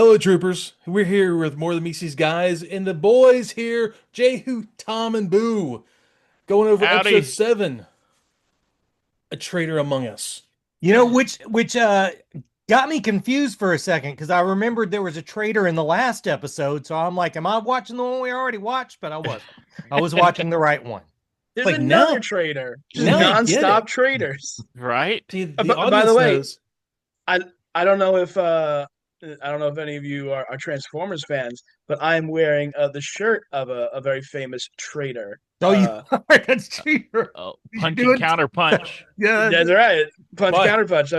Hello, troopers. We're here with more of the Mises guys, and the boys here, Jehu, Tom, and Boo, going over episode Howdy. 7, A Traitor Among Us. Which got me confused for a second because I remembered there was a traitor in the last episode. So I'm like, am I watching the one we already watched? But I wasn't. I was watching the right one. There's Like, another now- trader. Just now I get nonstop it. traders. Right? See, By the the audience way, knows. I don't know if any of you are Transformers fans, but I'm wearing the shirt of a very famous trader. Oh, you Uh, are. That's true. Oh, You punch do and it. counter punch. Yeah. That's right. Punch My- counter punch.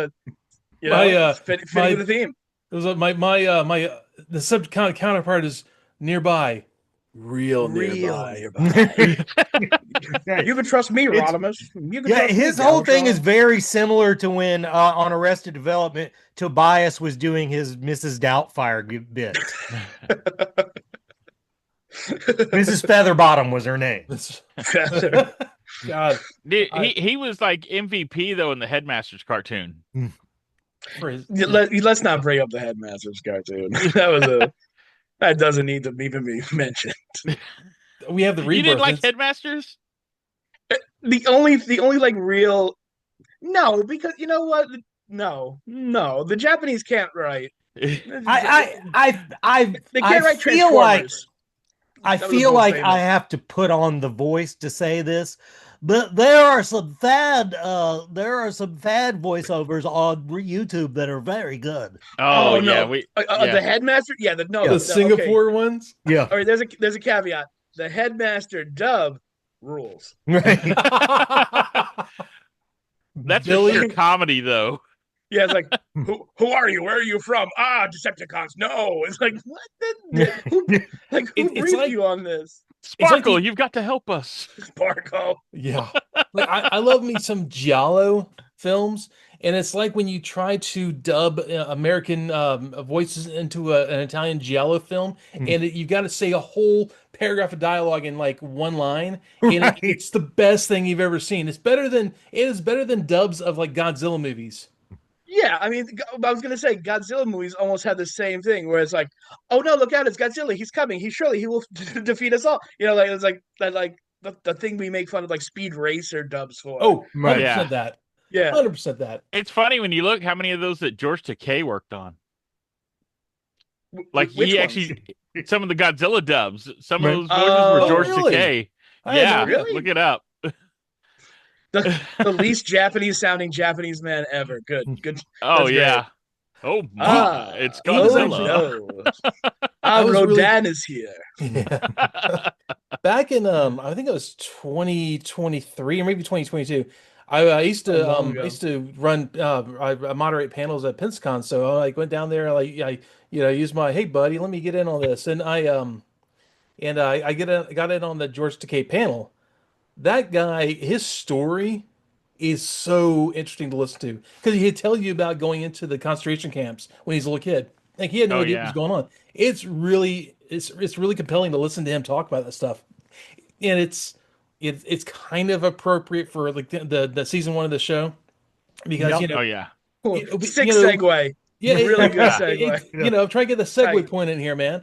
You know, my, it's fitting my- with the theme. It was the sub counterpart is nearby, real nearby. You can trust me, It's- Rodimus. You can Yeah, trust me, his whole thing Galvatron. is very similar to when on Arrested Development, Tobias was doing his Mrs. Doubtfire bit. Mrs. Featherbottom was her name. God, Dude, he was like MVP though in the Headmasters cartoon. for his, Let's not bring up the Headmasters cartoon. That doesn't need to even be mentioned. we have the You rebirth. didn't like It's- Headmasters? The only like real no, because you know what? No, the Japanese can't write. I They can't write feel like Transformers. I That was feel most like famous. I have to put on the voice to say this, but there are some fad voiceovers on YouTube that are very good. Oh, Oh, no. yeah, we yeah. The headmaster, no, the Singapore ones. Yeah, Okay. All right, there's a caveat. The headmaster dub rules. right. That's Billy- just pure comedy though. Yeah, it's like who are you? Where are you from? Ah, Decepticons. No, it's like what? Who It's briefed like- you on this? like Sparkle, the- you've got to help us. Sparkle. Yeah, like I love me some giallo films, and it's like when you try to dub American voices into an Italian giallo film, and you've got to say a whole paragraph of dialogue in like one line, and Right. it's the best thing you've ever seen. It is better than dubs of like Godzilla movies. Yeah, I mean, I was gonna say Godzilla movies almost had the same thing, where it's like, oh no, look out, it's Godzilla. He's coming. He will defeat us all. You know, like it's like that, like the thing we make fun of, like Speed Racer dubs for. Oh, 100% Right. Yeah. that. yeah. 100% that. It's funny when you look how many of those that George Takei worked on. Like Which he ones? actually some of the Godzilla dubs, some Right. of those voices Oh, were George really? Takei. I had no Yeah, idea. Really? look it up. the least Japanese sounding Japanese man ever. Good. Oh That's yeah. Oh my, Ah, it's he was Godzilla. Ah, was really- Rodan is here. Yeah. Back in I think it was 2023 or maybe 2022. I used to long ago. run I moderate panels at Pensacon, so I like went down there, like I used my, hey buddy, let me get in on this, and I got in on the George Takei panel. That guy, his story is so interesting to listen to because he'd tell you about going into the concentration camps when he's a little kid. Like he had no Oh, idea what yeah. was going on. It's really compelling to listen to him talk about that stuff, and it's kind of appropriate for like the season 1 of the show because Yep. you know Oh yeah. Sick you know, segue. yeah, Really good yeah, segue. you know, try to get the segue Right. point in here, man.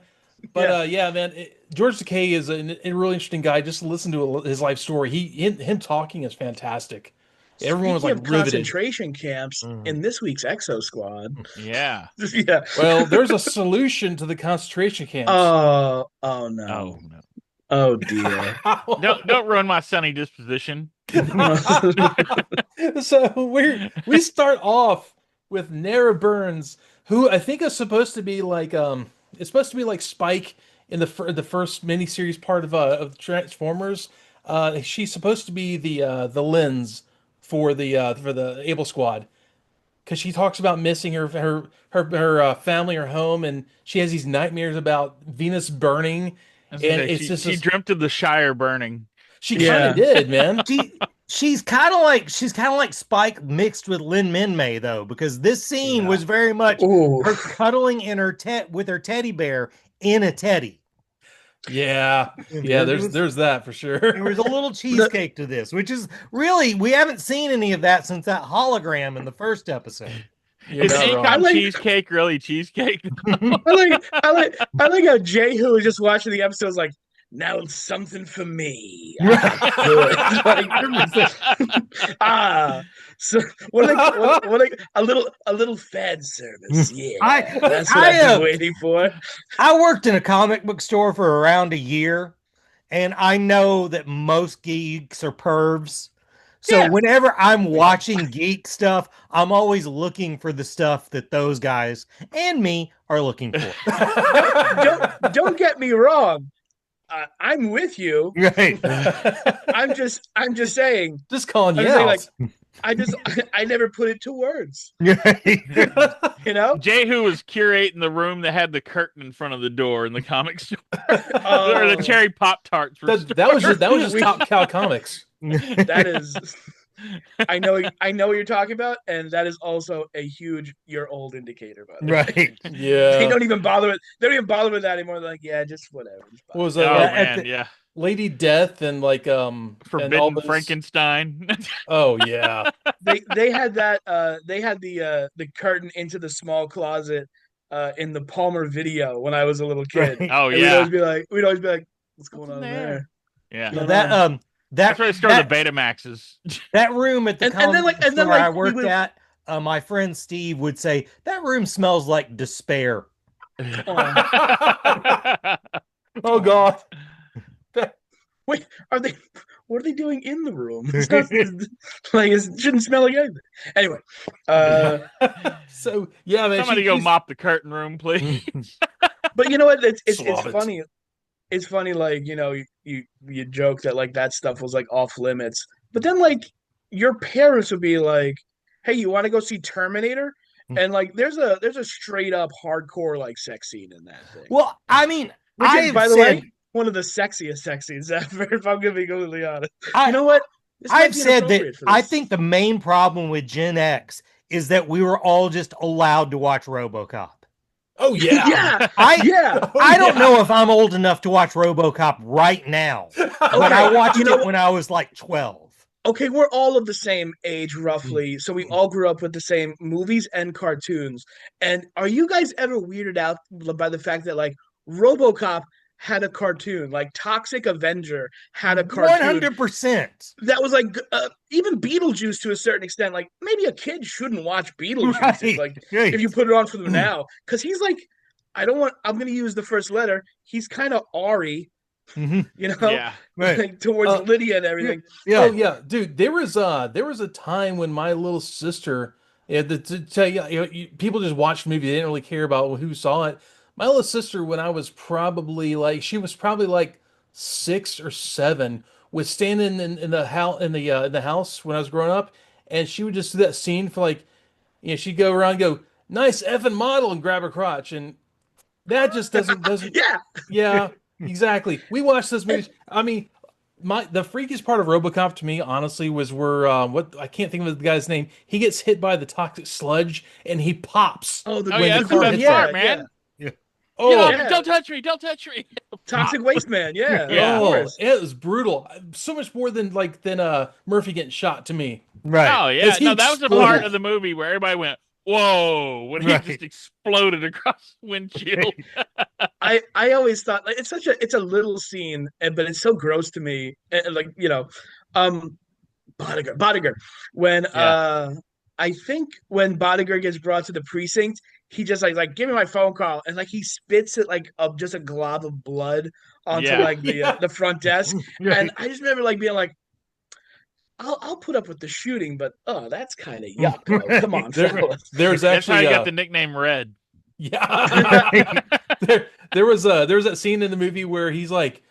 But Yeah. man, George Takei is a really interesting guy. Just to listen to his life story. Him talking is fantastic. Everyone was Speaking like of riveted. concentration camps Mhm. in this week's Exosquad. Yeah. Yeah. Well, there's a solution to the concentration camps. Oh no. Oh no. Oh dear. Don't ruin my sunny disposition. So we start off with Nara Burns, who I think is supposed to be like it's supposed to be like Spike in the first miniseries part of Transformers. She's supposed to be the lens for the Able Squad because she talks about missing her family, her home, and she has these nightmares about Venus burning, and it's she, just she dreamt of the Shire burning. she Yeah. kind of did, man. She's kind of like Spike mixed with Lin Min though, because this scene Yeah. was very much Ooh. her cuddling in her with her teddy bear in a teddy. Yeah, there's that for sure. There was a little cheesecake to this, which is really, we haven't seen any of that since that hologram in the first episode. You're Is not wrong. Acom like- cheesecake really cheesecake? I like how Jehu is just watching the episodes like, now it's something for me. Good. So a little fan service. Yeah, that's what I've been waiting for. I worked in a comic book store for around a year, and I know that most geeks are pervs. So Yeah. whenever I'm watching geek stuff, I'm always looking for the stuff that those guys and me are looking for. Don't get me wrong. I'm with you. Right. I'm just saying. Just calling I'm you saying, out. I never put it to words. Right. You know, Jehu was curating the room that had the curtain in front of the door in the comic store, or Oh, the cherry pop tarts. That was just Top Cow Comics. that is. I know what you're talking about, and that is also a huge year old indicator. By the way. Right. Yeah. They don't even bother with that anymore. They're like, yeah, just whatever. Just What was Oh that? man, yeah. Lady Death and like and all Forbidden those- Frankenstein. Oh yeah. they had that they had the curtain into the small closet in the Palmer video when I was a little kid. Right. Oh And yeah, we'd always be like, what's going What's on in there? yeah. Yeah. That That's where they store the Betamaxes. that room at the And then, comic like- and then, store I like, we worked would- at, my friend Steve would say that room smells like despair. Oh God. Wait, what are they doing in the room? It's not, like it shouldn't smell like anything. Anyway, So yeah, man. Somebody go mop the curtain room, please. but you know what? It's Swab it. funny. It's funny, like, you know, you joke that like that stuff was like off limits, but then like your parents would be like, "Hey, you want to go see Terminator?" And like there's a straight up hardcore like sex scene in that thing. Well, I mean, Which is, I've by the said, way, one of the sexiest sex scenes ever, if I'm gonna be completely honest. I- You know what? This might I've be said that inappropriate for I this. think the main problem with Gen X is that we were all just allowed to watch RoboCop. Oh yeah. yeah, I yeah. Oh, I don't yeah. know if I'm old enough to watch RoboCop right now, but I watched you know it when I was like 12. Okay, we're all of the same age, roughly. So we all grew up with the same movies and cartoons. And are you guys ever weirded out by the fact that like RoboCop had a cartoon, like Toxic Avenger had a cartoon 100%. that was like even Beetlejuice to a certain extent. Like maybe a kid shouldn't watch Beetlejuice Right. if, like Right. if you put it on for them now, because he's like, I'm going to use the first letter. He's kind of Ari, Mhm. you know, Yeah. Right. like, towards Uh, Lydia and everything. Yeah. Oh yeah, dude. There was a time when my little sister, yeah, to tell people just watched the movie. They didn't really care about who saw it. My little sister, when I was probably like, she was probably like 6 or 7, was standing in the house in the house when I was growing up, and she would just do that scene for like, she'd go around and go, "Nice effing model," and grab her crotch, and that just doesn't. Yeah. Yeah, exactly. We watched this movie. I mean, the freakiest part of RoboCop to me, honestly, was where what I can't think of the guy's name. He gets hit by the toxic sludge and he pops. Oh, the, Oh When yeah, the that's the car best hits part, him. man. Oh, Get off yeah. me, don't touch me! Don't touch me! Toxic Waste Man, yeah. Yeah. Of oh, course. it was brutal. So much more than Murphy getting shot to me. Right. Oh yeah, As he no, that was the exploded. part of the movie where everybody went, "Whoa!" when he Right. just exploded across the windshield. I always thought like it's a little scene, but it's so gross to me. And, like, you know, Bodiger. When I think when Bodiger gets brought to the precinct, he just like give me my phone call, and like he spits it like just a glob of blood onto Yeah. like the front desk. Right. And I just remember like being like, I'll put up with the shooting, but that's kind of yuck. Oh, come on, There- fellas. There's That's how actually he got the nickname Red. yeah. there was that scene in the movie where he's like,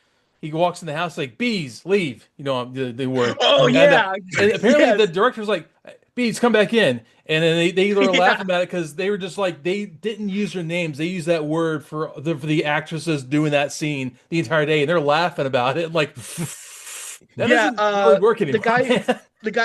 he walks in the house like, "Bees, leave." You know, they were. Oh And, yeah. and apparently Yes. the director was like, "Bees, come back in." And then they were Yeah. laughing about it because they were just like, they didn't use their names. They used that word for the actresses doing that scene the entire day, and they're laughing about it. Like, that Yeah, doesn't really work the anymore. guy-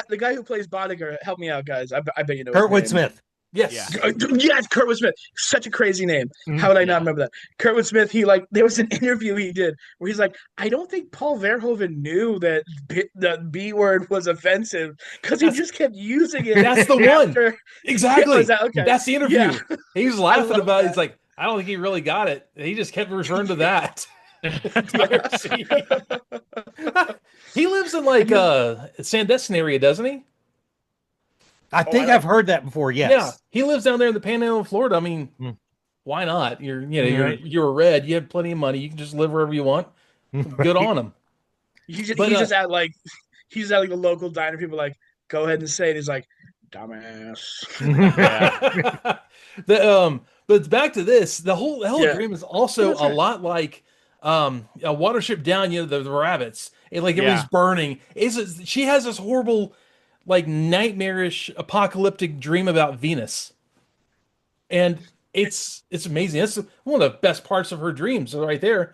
the guy who plays Bodiger, help me out, guys. I bet you know his Kurtwood name. Smith. Yes. Yes, Kurtwood Smith. Such a crazy name. Mhm. How would I Yeah. not remember that? Kurtwood Smith, there was an interview he did where he's like, I don't think Paul Verhoeven knew that the B word was offensive because he That's- just kept using it. That's the one. after. Exactly. Was that okay? That's the interview. Yeah. He was laughing love about it. that. He's like, I don't think he really got it. He just kept referring to that. Entire scene. He lives in like Sandestin area, doesn't he? I think I've heard that before. Yes. Yeah. He lives down there in the Panhandle of Florida. I mean, Hmm. why not? You're Right. you're a red. You have plenty of money. You can just live wherever you want. Good on him. He's But, just at like the local diner. People like, go ahead and say it. He's like, dumbass. But back to this. The whole Yeah. dream is also That's a right. lot like a Watership Down. The rabbits. And like everything's Yeah. burning. She has this horrible, like nightmarish apocalyptic dream about Venus, and it's amazing. That's one of the best parts of her dreams, right there.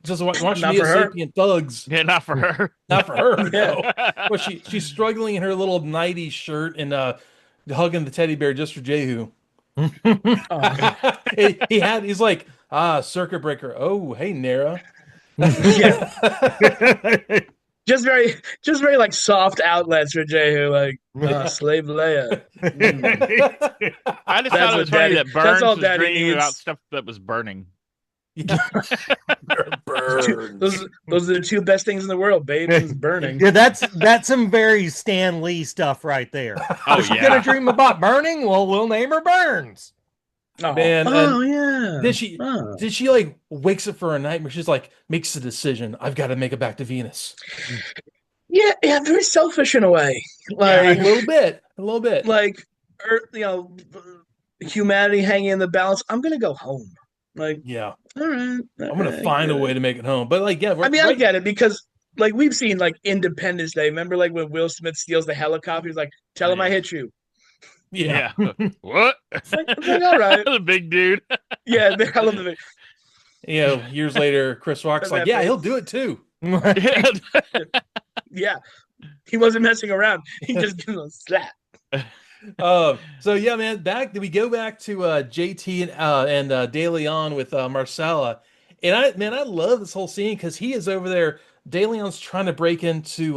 Just watching Not for her. Neo-Sapien thugs. Yeah, not for her. Not for her. Yeah. No. But she's struggling in her little nighty shirt and hugging the teddy bear just for Jehu. Oh. He's like, circuit breaker. Oh, hey, Nara. Yeah. Just very like soft outlets for Jehu, like slave Leia. I just That's thought it what was funny Daddy- that Burns that's all was Daddy dreaming needs. about stuff that was burning. Yeah. Burns. Those are the two best things in the world, babe. Is burning. Yeah, that's some very Stan Lee stuff right there. Oh She's yeah. gonna dream about burning. Well, we'll name her Burns. Oh, Man, oh yeah. Did she like wakes up for a nightmare? She's like, makes a decision. I've got to make it back to Venus. Yeah, very selfish in a way. A Like, little bit. like, humanity hanging in the balance. I'm gonna go home. Like, Yeah, all right, I'm gonna find a way to make it home. But like, yeah, I mean, I get it because like we've seen like Independence Day. Remember, like when Will Smith steals the helicopter, he's like, "Tell him I hit you." Yeah. What? It's like, all right. The big dude. Yeah, I love the Years later, Chris Rock's like, yeah, he'll do it too. yeah. He wasn't messing around. He just gives him a slap. So yeah, man, we go back to JT and De Leon with Marcella. And I love this whole scene because he is over there. De Leon's trying to break into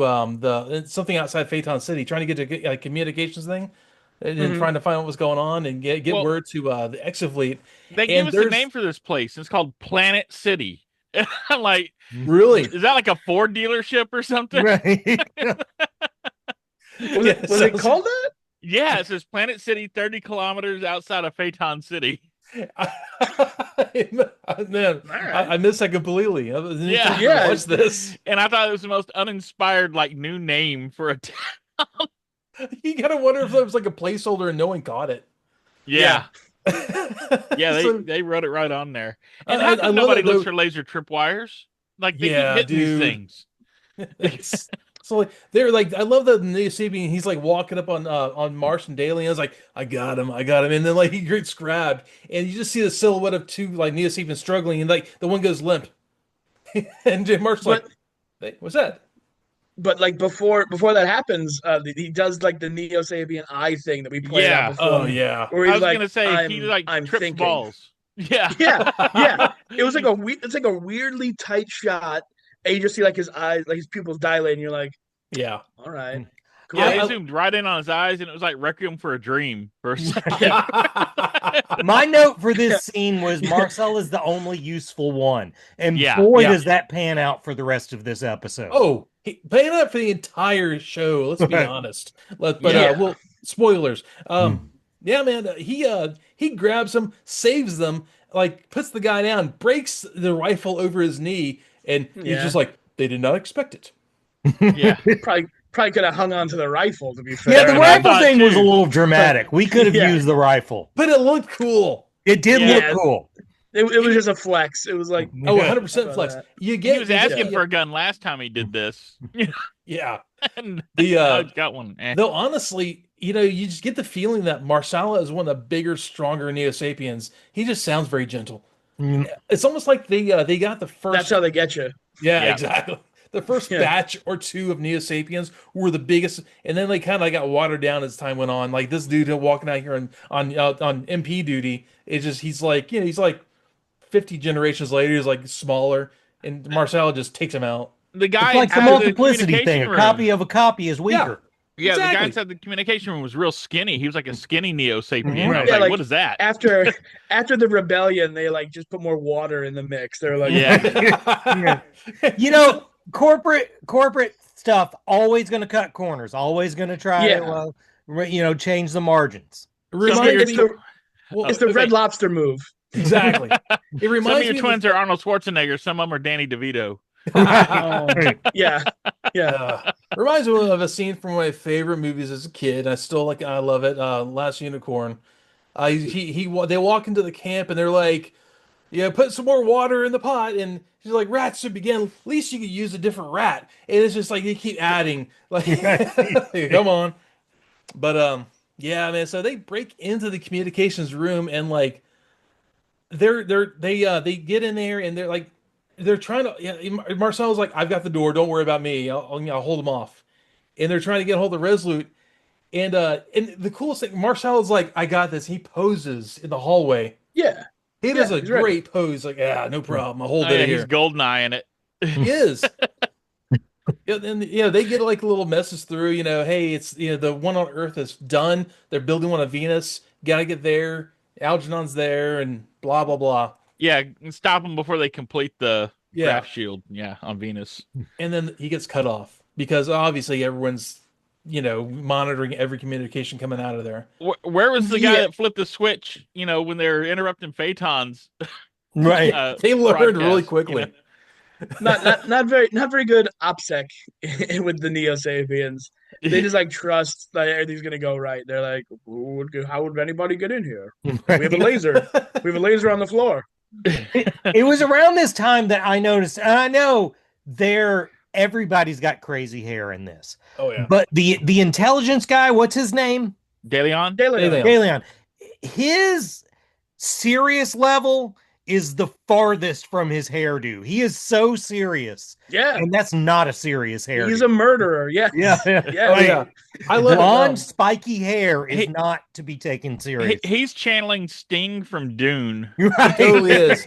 something outside Phaeton City, trying to get to a communications thing. And trying to find out what's going on and get word to the Exofleet. They give us a name for this place. It's called Planet City. And I'm like, really? is that like a Ford dealership or something? Right. Was it called that? Yeah, it says Planet City, 30 kilometers outside of Phaeton City. Man, I missed that completely. Yeah. What's this? And I thought it was the most uninspired, like, new name for a town. You gotta wonder if that was like a placeholder and no one caught it. Yeah. Yeah, So- they wrote it right on there. And I how love come nobody it, looks though. for laser tripwires? Like, they Yeah, keep hitting dude. these things. So like they're like, I love that Neo-Sapien. He's like walking up on Marsh and Daly, and I was like, I got him, and then like he gets grabbed, and you just see the silhouette of two like Neo-Sapiens struggling, and like the one goes limp, and Marsh's like, hey, what's that? But like before that happens, he does like the Neo Sapien eye thing that we played out before. Oh yeah. Where I he's was like, gonna say he like I'm trips thinking. balls. Yeah. Yeah. It was like it's like a weirdly tight shot, and you just see like his eyes, like his pupils dilate, and you're like, Yeah. all right. Yeah, I- they zoomed right in on his eyes, and it was like Requiem for a Dream for a second. My note for this scene was Marcel is the only useful one. And Yeah, boy, yeah. does that pan out for the rest of this episode. Oh, paying up for the entire show. Let's be honest. Yeah. Well, spoilers. Yeah, man. He grabs him, saves them, like puts the guy down, breaks the rifle over his knee, and he's Yeah. just like, they did not expect it. Yeah. Probably could have hung on to the rifle, to be fair. Yeah, the I rifle thought thing was a too. little dramatic. We could have Yeah. used the rifle. But it looked cool. It did Yeah. look cool. It was just a flex. It was like, Oh, Yeah. 100% How flex. about You He get was you get- asking for a gun last time he did this. yeah. And The now he's got one. though honestly, you just get the feeling that Marsala is one of the bigger, stronger Neo-Sapiens. He just sounds very gentle. Mm. It's almost like they got the first. that's how they get you. Yeah, Yeah. exactly. the first Yeah. batch or two of Neo Sapiens were the biggest, and then they kind of got watered down as time went on. Like this dude walking out here on MP duty, it's just he's like he's like 50 generations later, he's like smaller, and Marcel just takes him out. The It's guy like the inside multiplicity thing. communication A room. copy of a copy is weaker. Yeah, the guy Exactly. inside the communication room was real skinny. He was like a skinny Neo Sapien. Mhm. I was Yeah, like, like, what is that? After the rebellion, they like just put more water in the mix. They're like, Yeah. You know, corporate stuff always going to cut corners. Always going to try to change the margins. Some of your it's the, Well, it's the okay. Red Lobster move. exactly. It Some of reminds your me twins are Arnold Schwarzenegger. Some of them are Danny DeVito. Yeah, yeah. reminds me of a scene from one of my favorite movies as a kid. I love it. Last Unicorn. They walk into the camp and they're like, "Yeah, put some more water in the pot." And she's like, "Rats to begin. At least you could use a different rat." And it's just like they keep adding, like, come on. But yeah, man. So they break into the communications room and like they get in there and they're trying to. Yeah, Marcel's like, "I've got the door. Don't worry about me. I'll hold them off." And they're trying to get a hold of Resolute. And the coolest thing, Marcel is like, "I got this." He poses in the hallway. Yeah. He does a he's ready. great pose. Like, yeah, no problem. I'll hold Oh, it yeah, here. he's golden in it. He is. And they get like a little message through. Hey, it's the one on Earth is done. They're building one on Venus. Gotta get there. Algernon's there, and blah blah blah. Yeah, stop them before they complete the Yeah. graph shield. Yeah, on Venus. And then he gets cut off because obviously everyone's monitoring every communication coming out of there. Where was the guy Yeah. that flipped the switch? When they were interrupting Phaeton's. Right. They learned really broadcast, quickly. Not very good OPSEC with the Neo Sapiens. They just like trust that everything's gonna go right. They're like, how would anybody get in here? We have a laser. We have a laser on the floor. It was around this time that I noticed, and I know everybody's got crazy hair in this, Oh yeah. but the intelligence guy, what's his name? DeLeon? Daylight. Galeon. His serious level is the farthest from his hairdo. He is so serious, Yeah, and that's not a serious hairdo. he's a murderer. Yeah, yeah. yeah. Oh yeah. I love Blonde, it. spiky hair is He- not to be taken serious. He's channeling Sting from Dune Right? Totally is.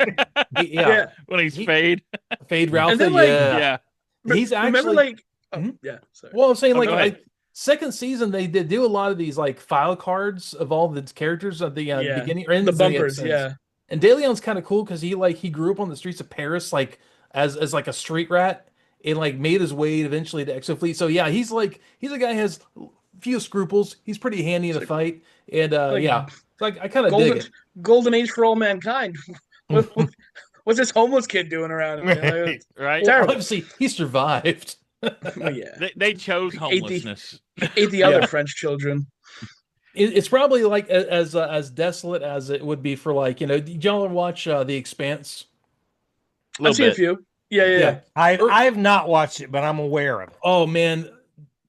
Yeah. when he's He- Fade. Fade Ralph. And then, like- Yeah. He's Remember, actually like, Mhm. yeah. Sorry. Well, I'm saying Oh, like go ahead. second season they did do a lot of these like file cards of all the characters at the Yeah. beginning or ends The of bumpers. episodes. Yeah, And DeLeon's kind of cool because he grew up on the streets of Paris like as like a street rat and like made his way eventually to Exofleet. So yeah, he's a guy who has few scruples. He's pretty handy in a fight. And yeah. So I kind of dig it. golden age for all mankind. What's this homeless kid doing around? Right. Right? Well, Terrible. obviously he survived. Yeah, They chose Ate the- homelessness. ate the other Yeah. French children. It's probably like as desolate as it would be for like, did y'all ever watch The Expanse? A little I've seen a bit. few. Yeah. I have not watched it, but I'm aware of it. Oh man,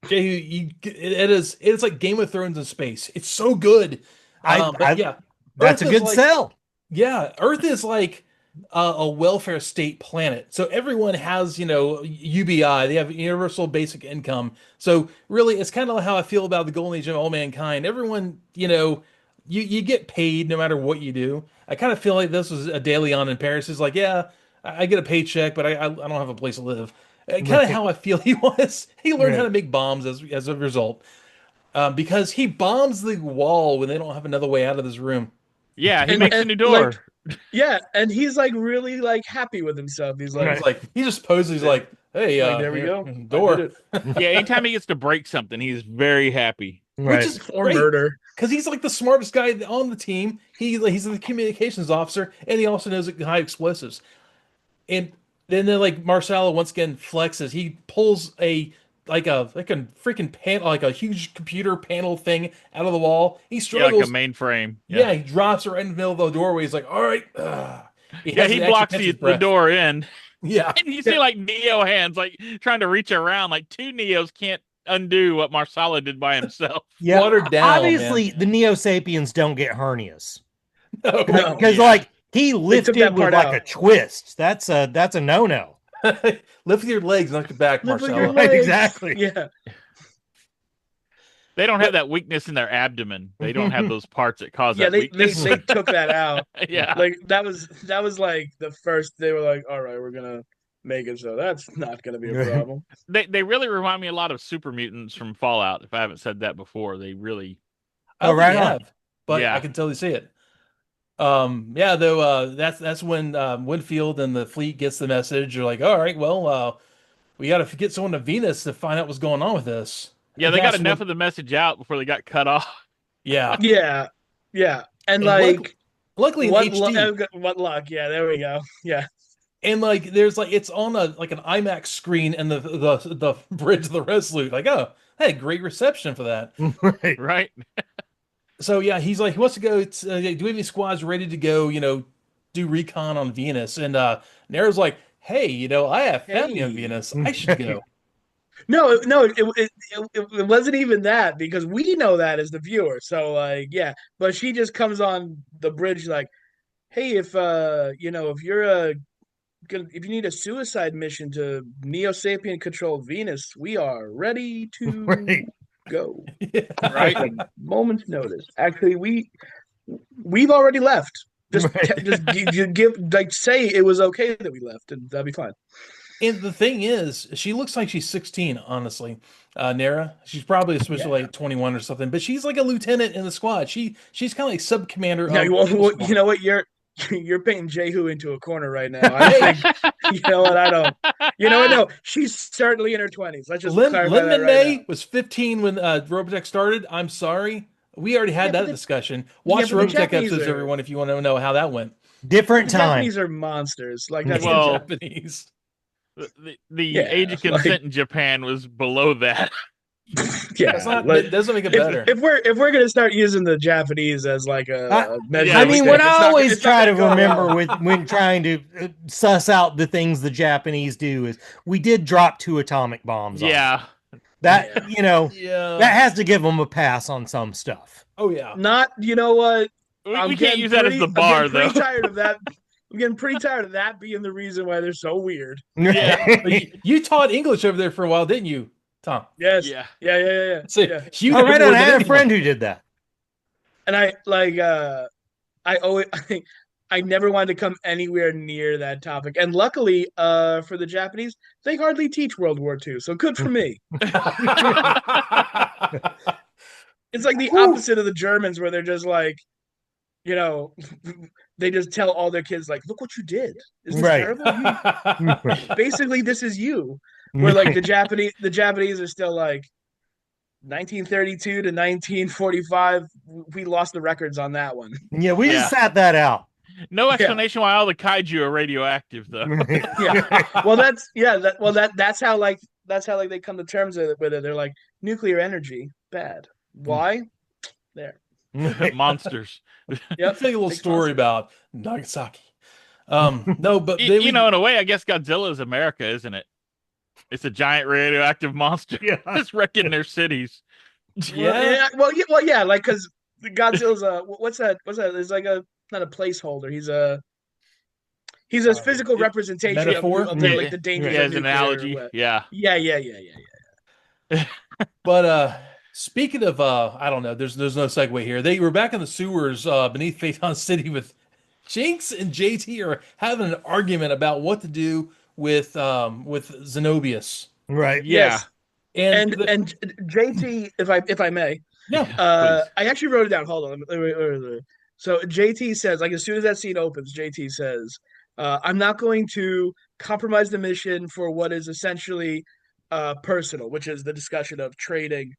Jay, it's like Game of Thrones in space. It's so good. Yeah, That's a Earth is good like- sell. Yeah, Earth is like a welfare state planet. So everyone has, UBI. They have universal basic income. So really, it's kind of how I feel about the golden age of all mankind. Everyone, you get paid no matter what you do. I kind of feel like this was a DeLeon in Paris. Is like, yeah, I get a paycheck, but I don't have a place to live. Kind of how I feel he was. He learned how to make bombs as a result. Because he bombs the wall when they don't have another way out of this room. Yeah, he And- makes a and, new door. Yeah, and he's like really like happy with himself. He's like, It's like he just poses. He's like, "Hey, like, there we here, go. I door." did it. Yeah, anytime he gets to break something, he's very happy. Right. Which is Or great murder. because he's like the smartest guy on the team. He's the communications officer, and he also knows high explosives. And then like Marcelo once again flexes. He pulls a freaking panel, like a huge computer panel thing out of the wall. He Yeah, struggles. like a mainframe. Yeah, he drops her in the middle of the doorway. He's like, "All right." He Yeah, has he to actually blocks catch the, his the breath. door in. Yeah, And you see like Neo hands like trying to reach around. Like two Neos can't undo what Marsala did by himself. Yeah. watered down. Obviously, the Neo Sapiens don't get hernias man. No. because, Yeah. like, he lifted that with part like out. a twist. That's a no-no. Lift with your legs, not your back, Live with your Marcella. Right, legs. exactly. Yeah. They don't have that weakness in their abdomen. They don't have those parts that cause Yeah, that they weakness. took that out. Yeah. Like that was like the first. They were like, all right, we're gonna make it so that's not gonna be a problem. They really remind me a lot of super mutants from Fallout. If I haven't said that before, they really. I don't right think you on. have, but Yeah. I can totally see it. Yeah, though, that's when Winfield and the fleet gets the message. You're like, all right, well, we got to get someone to Venus to find out what's going on with this. Yeah, And they got that's enough when- of the message out before they got cut off. Yeah, Yeah, yeah, and And like luckily in what HD, what luck? Yeah, there we go. Yeah, and like there's like it's on a like an IMAX screen and the bridge of the Resolute. Like, oh, I had great reception for that. Right. Right? So yeah, he's like, he wants to go. Do we have any squads ready to go? Do recon on Venus? And Nero's like, hey, I have family on Hey. Venus. I should go. no, it wasn't even that because we know that as the viewer. So like, yeah, but she just comes on the bridge like, hey, if if you're if you need a suicide mission to Neo Sapien control Venus, we are ready to Right. go. Yeah. Right? At a moment's notice. Actually, we've already left. Just Right. give like say it was okay that we left, and that'd be fine. And the thing is, she looks like she's 16, honestly. Nera, she's probably supposed to be like 21 or something, but she's like a lieutenant in the squad. She's kind of like sub commander. Now, you know what you're painting Jehu into a corner right now. I think you know what I don't. You know what? No, she's certainly in her 20s. Let's just clarify Lin that May right was 15 when Robotech started. I'm sorry. We already had Yeah, but that the- discussion. Watch but the Robotech Japanese episodes, are- everyone, if you want to know how that went. Different now. time. Japanese are monsters. Like that's Well, Japanese. The Yeah, age of consent in Japan was below that. yeah. That's not, like, it doesn't make it better. if we're gonna start using the Japanese as like a measure, Yeah, I we mean, stick. what I always try to remember with when trying to suss out the things the Japanese do is we did drop 2 atomic bombs. On them. Yeah. That Yeah. that has to give them a pass on some stuff. Oh, yeah. not. You know what? We I'm can't getting use that as pretty- the bar, I'm getting though. pretty tired of that. I'm getting pretty tired of that being the reason why they're so weird. Yeah. But you taught English over there for a while, didn't you, Tom? Yes. Yeah. Yeah. So Yeah. you Oh, know right more on. than I had a anyone. friend who did that. And I always I never wanted to come anywhere near that topic. And luckily, for the Japanese, they hardly teach World War II, so good for me. It's like the opposite of the Germans, where they're just like, they just tell all their kids like, "Look what you did! Is this Right. terrible? Basically, this is you." Where like the Japanese are still like 1932 to 1945. We lost the records on that one. Yeah, we just Yeah. sat that out. No explanation why all the kaiju are radioactive, though. Yeah. Well, that's how they come to terms with it. They're like nuclear energy bad. Why? There. Monsters. Yep. Let's take a little Big story monster. about Nagasaki. No, but In a way, I guess Godzilla is America, isn't it? It's a giant radioactive monster. Yeah. It's wrecking their cities. yeah. Well, like because Godzilla's what's that? It's like not a placeholder. He's a physical representation metaphor? of like the dangers Yeah, of as an nuclear analogy. we- Yeah. Yeah. But speaking of I don't know, there's no segue here. They were back in the sewers beneath Phaeton City with Jinx and JT are having an argument about what to do with Zenobius. Right. Yeah. And And JT, if I may, yeah. I actually wrote it down. Hold on. So JT says, like, as soon as that scene opens, JT says, "I'm not going to compromise the mission for what is essentially personal, which is the discussion of trading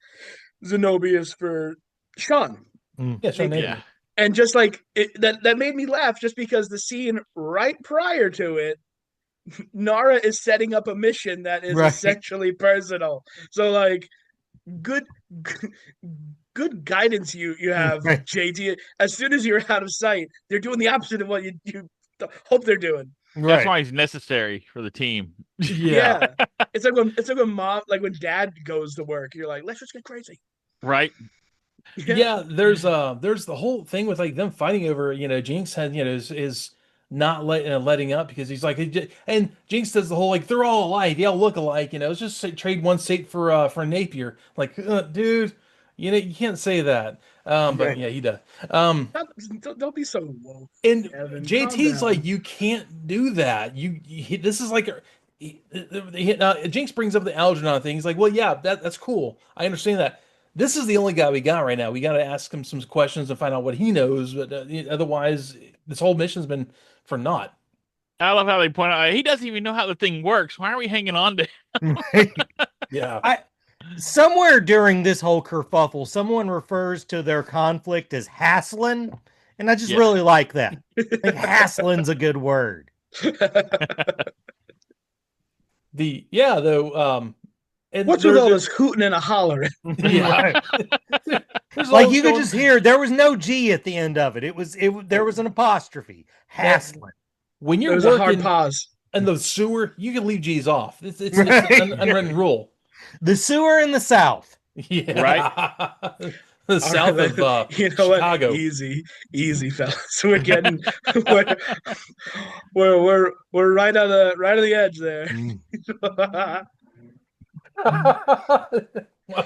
Zenobius for Sean." Yeah, Sean Navy. Yeah. And just like that made me laugh, just because the scene right prior to it, Nara is setting up a mission that is Right. essentially personal. So like, good guidance you have, Right. JT. As soon as you're out of sight, they're doing the opposite of what you hope they're doing. That's Right. why he's necessary for the team. Yeah. It's like when mom, like when dad goes to work, you're like, let's just get crazy. Right? Yeah, there's the whole thing with like them fighting over, Jinx had, is not letting up because he's like, and Jinx does the whole like they're all alike, they all look alike, it's just trade one state for Napier. Like, dude, you can't say that. But yeah, he does. Don't be so woke, And Evan. JT's Calm like, down. you can't do that. This is like, Jinx brings up the Algernon thing. He's like, well, yeah, that's cool. I understand that. This is the only guy we got right now. We got to ask him some questions and find out what he knows. But otherwise, this whole mission's been for naught. I love how they point out he doesn't even know how the thing works. Why are we hanging on to him? Yeah. Somewhere during this whole kerfuffle, someone refers to their conflict as hassling, and I just really like that. I think hassling's a good word. And What's with all this hooting and a hollering? Yeah. Like you could just hear there was no G at the end of it. There was an apostrophe. Hassling. When you're There's a hard working pause. in the sewer, you can leave G's off. It's an unwritten rule. The sewer in the South. Yeah. Right? The south of Chicago. What? Easy, fellas. We're getting we're right on the edge there. What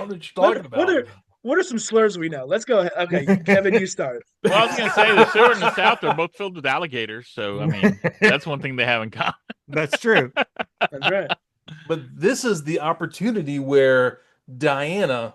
are you talking about? What are some slurs we know? Let's go ahead. Okay, Kevin, you start. Well, I was going to say the sewer in the South are both filled with alligators. So, I mean, that's one thing they have in common. That's true. That's right. But this is the opportunity where Diana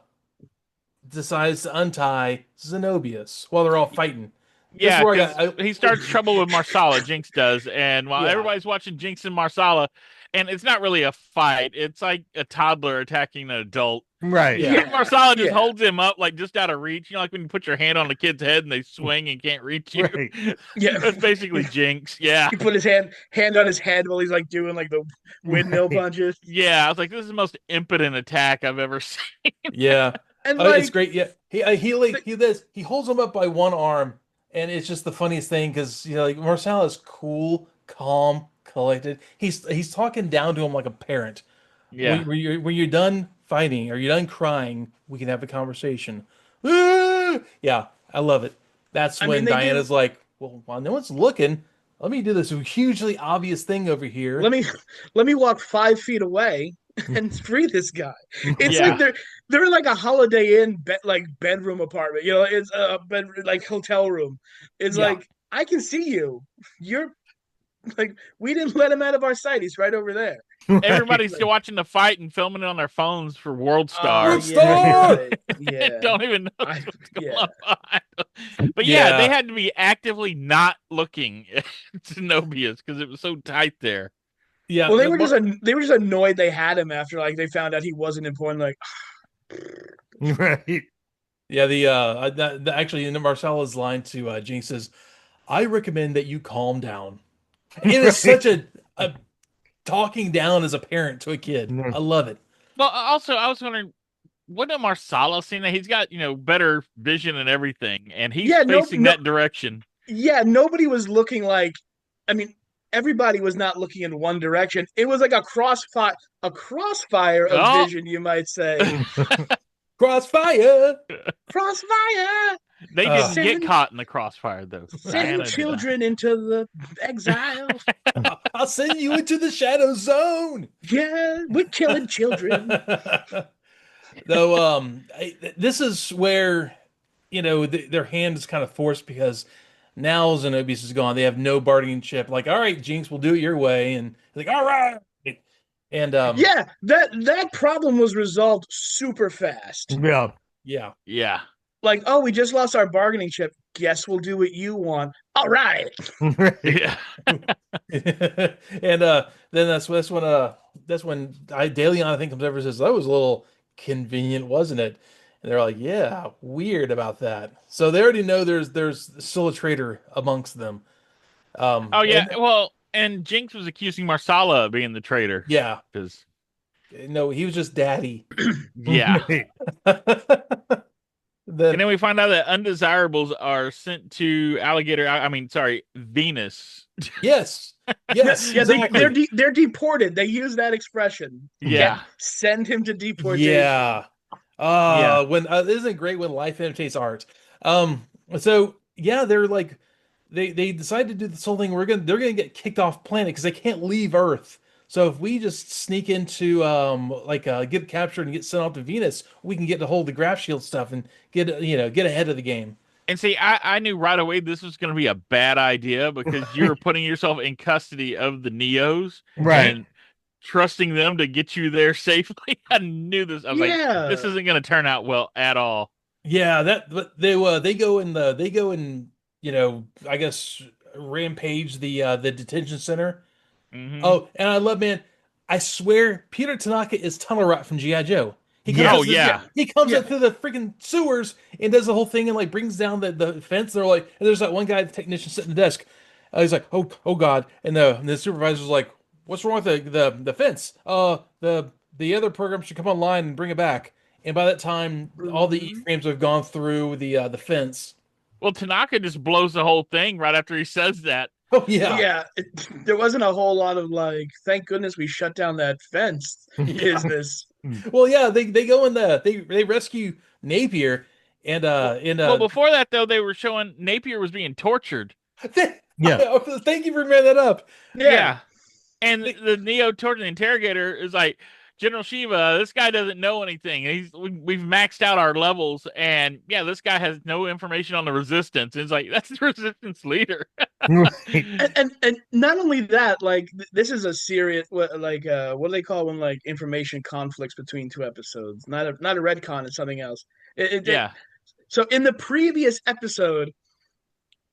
decides to untie Zenobius while they're all fighting. Yeah, he starts trouble with Marsala, Jinx does. And while everybody's watching Jinx and Marsala, and it's not really a fight, it's like a toddler attacking an adult. Right. Yeah. Marsala just holds him up, like just out of reach. Like when you put your hand on a kid's head and they swing and can't reach you. Right. Yeah. That's basically Jinx. Yeah. He put his hand on his head while he's like doing like the windmill punches. Yeah. I was like, this is the most impotent attack I've ever seen. Yeah. And it's great. Yeah. He holds him up by one arm, and it's just the funniest thing because like Marsala is cool, calm, collected. He's talking down to him like a parent. Yeah. When you're done fighting or you're done crying, we can have a conversation. Yeah, I love it. That's when Diana's like, well, while no one's looking, let me do this hugely obvious thing over here. Let me walk 5 feet away and free this guy. It's like they're in like a Holiday Inn bedroom apartment. It's a bed like hotel room. It's like I can see you. You're like we didn't let him out of our sight. He's right over there. Everybody's still watching the fight and filming it on their phones for World Star. World Star! They don't even know what's going on. But they had to be actively not looking at Zenobius because it was so tight there. Yeah. Well, they were just annoyed they had him after like they found out he wasn't important. Like, right. Yeah. Actually, in Marcella's line to Jinx says, "I recommend that you calm down." It is such a talking down as a parent to a kid. I love it. Well, also, I was wondering, what did Marsala see that he's got, better vision and everything, and he's facing that direction. Yeah, nobody was looking like, I mean, everybody was not looking in one direction. It was like a crossfire of vision, you might say. Crossfire! They didn't get caught in the crossfire, though. Send children into the exile. I'll send you into the shadow zone. Yeah, we're killing children. Though, this is where, their hand is kind of forced because now Zenobius is gone. They have no bargaining chip. Like, all right, Jinx, we'll do it your way. And like, all right. And that problem was resolved super fast. Yeah. Like, oh, we just lost our bargaining chip. Guess we'll do what you want. All right. Yeah. And then that's when Dalion I think comes over and says that was a little convenient, wasn't it? And they're like, yeah, weird about that. So they already know there's still a traitor amongst them. And Jinx was accusing Marsala of being the traitor. Yeah, because no, he was just daddy. Yeah. And then we find out that undesirables are sent to Venus. Yes. Yes. Yeah, exactly. They're deported. They use that expression. Yeah. Send him to deportation. Yeah. When isn't it great when life imitates art? So yeah, they're like they decided to do this whole thing. They're gonna get kicked off planet because they can't leave Earth. So if we just sneak into get captured and get sent off to Venus, we can get to hold the graph shield stuff and get ahead of the game. And see, I knew right away this was going to be a bad idea because you're putting yourself in custody of the Neos Right. and trusting them to get you there safely. I knew this. I was like, this isn't going to turn out well at all. Yeah, but they go and I guess rampage the detention center. Mm-hmm. Oh, and I love, man, I swear Peter Tanaka is Tunnel Rat from G.I. Joe. He comes up through the freaking sewers and does the whole thing and like brings down the fence. They're like, and there's that one guy, the technician sitting at the desk. He's like, oh God, and the supervisor's like, what's wrong with the fence? The other program should come online and bring it back. And by that time, all the E-frames have gone through the fence. Well, Tanaka just blows the whole thing right after he says that. Oh yeah, yeah. There wasn't a whole lot of like, thank goodness we shut down that fence business. Well, yeah, they go in they rescue Napier and well, before that though, they were showing Napier was being tortured. Yeah. Thank you for bringing that up. Yeah. And the Neo torture interrogator is like, General Shiva, this guy doesn't know anything. We've maxed out our levels, and yeah, this guy has no information on the resistance. And it's like, that's the resistance leader. and not only that, like this is a serious what do they call when like information conflicts between two episodes? Not a retcon, it's something else. So in the previous episode,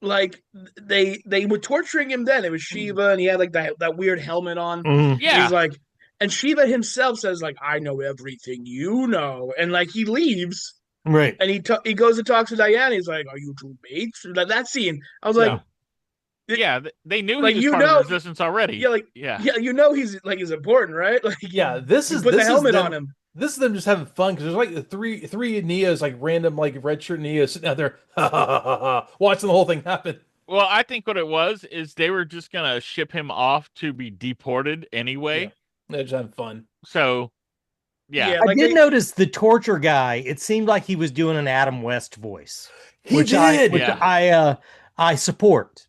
like they were torturing him then. It was Shiva, and he had like that weird helmet on. Yeah. He's like, and Shiva himself says like, I know everything you know, and like he leaves, right, and he goes to talk to Diana. He's like, are you two mates? That scene, I was like, yeah, they knew he was part of the resistance already. Yeah, he's like he's important, right? Like, this is put the helmet on him. This is them just having fun because there's like the three Neos, like random like red shirt Neos sitting out there watching the whole thing happen. Well, I think what it was is they were just gonna ship him off to be deported anyway. Yeah. They're just having fun. So, yeah. I did notice the torture guy. It seemed like he was doing an Adam West voice, which I support.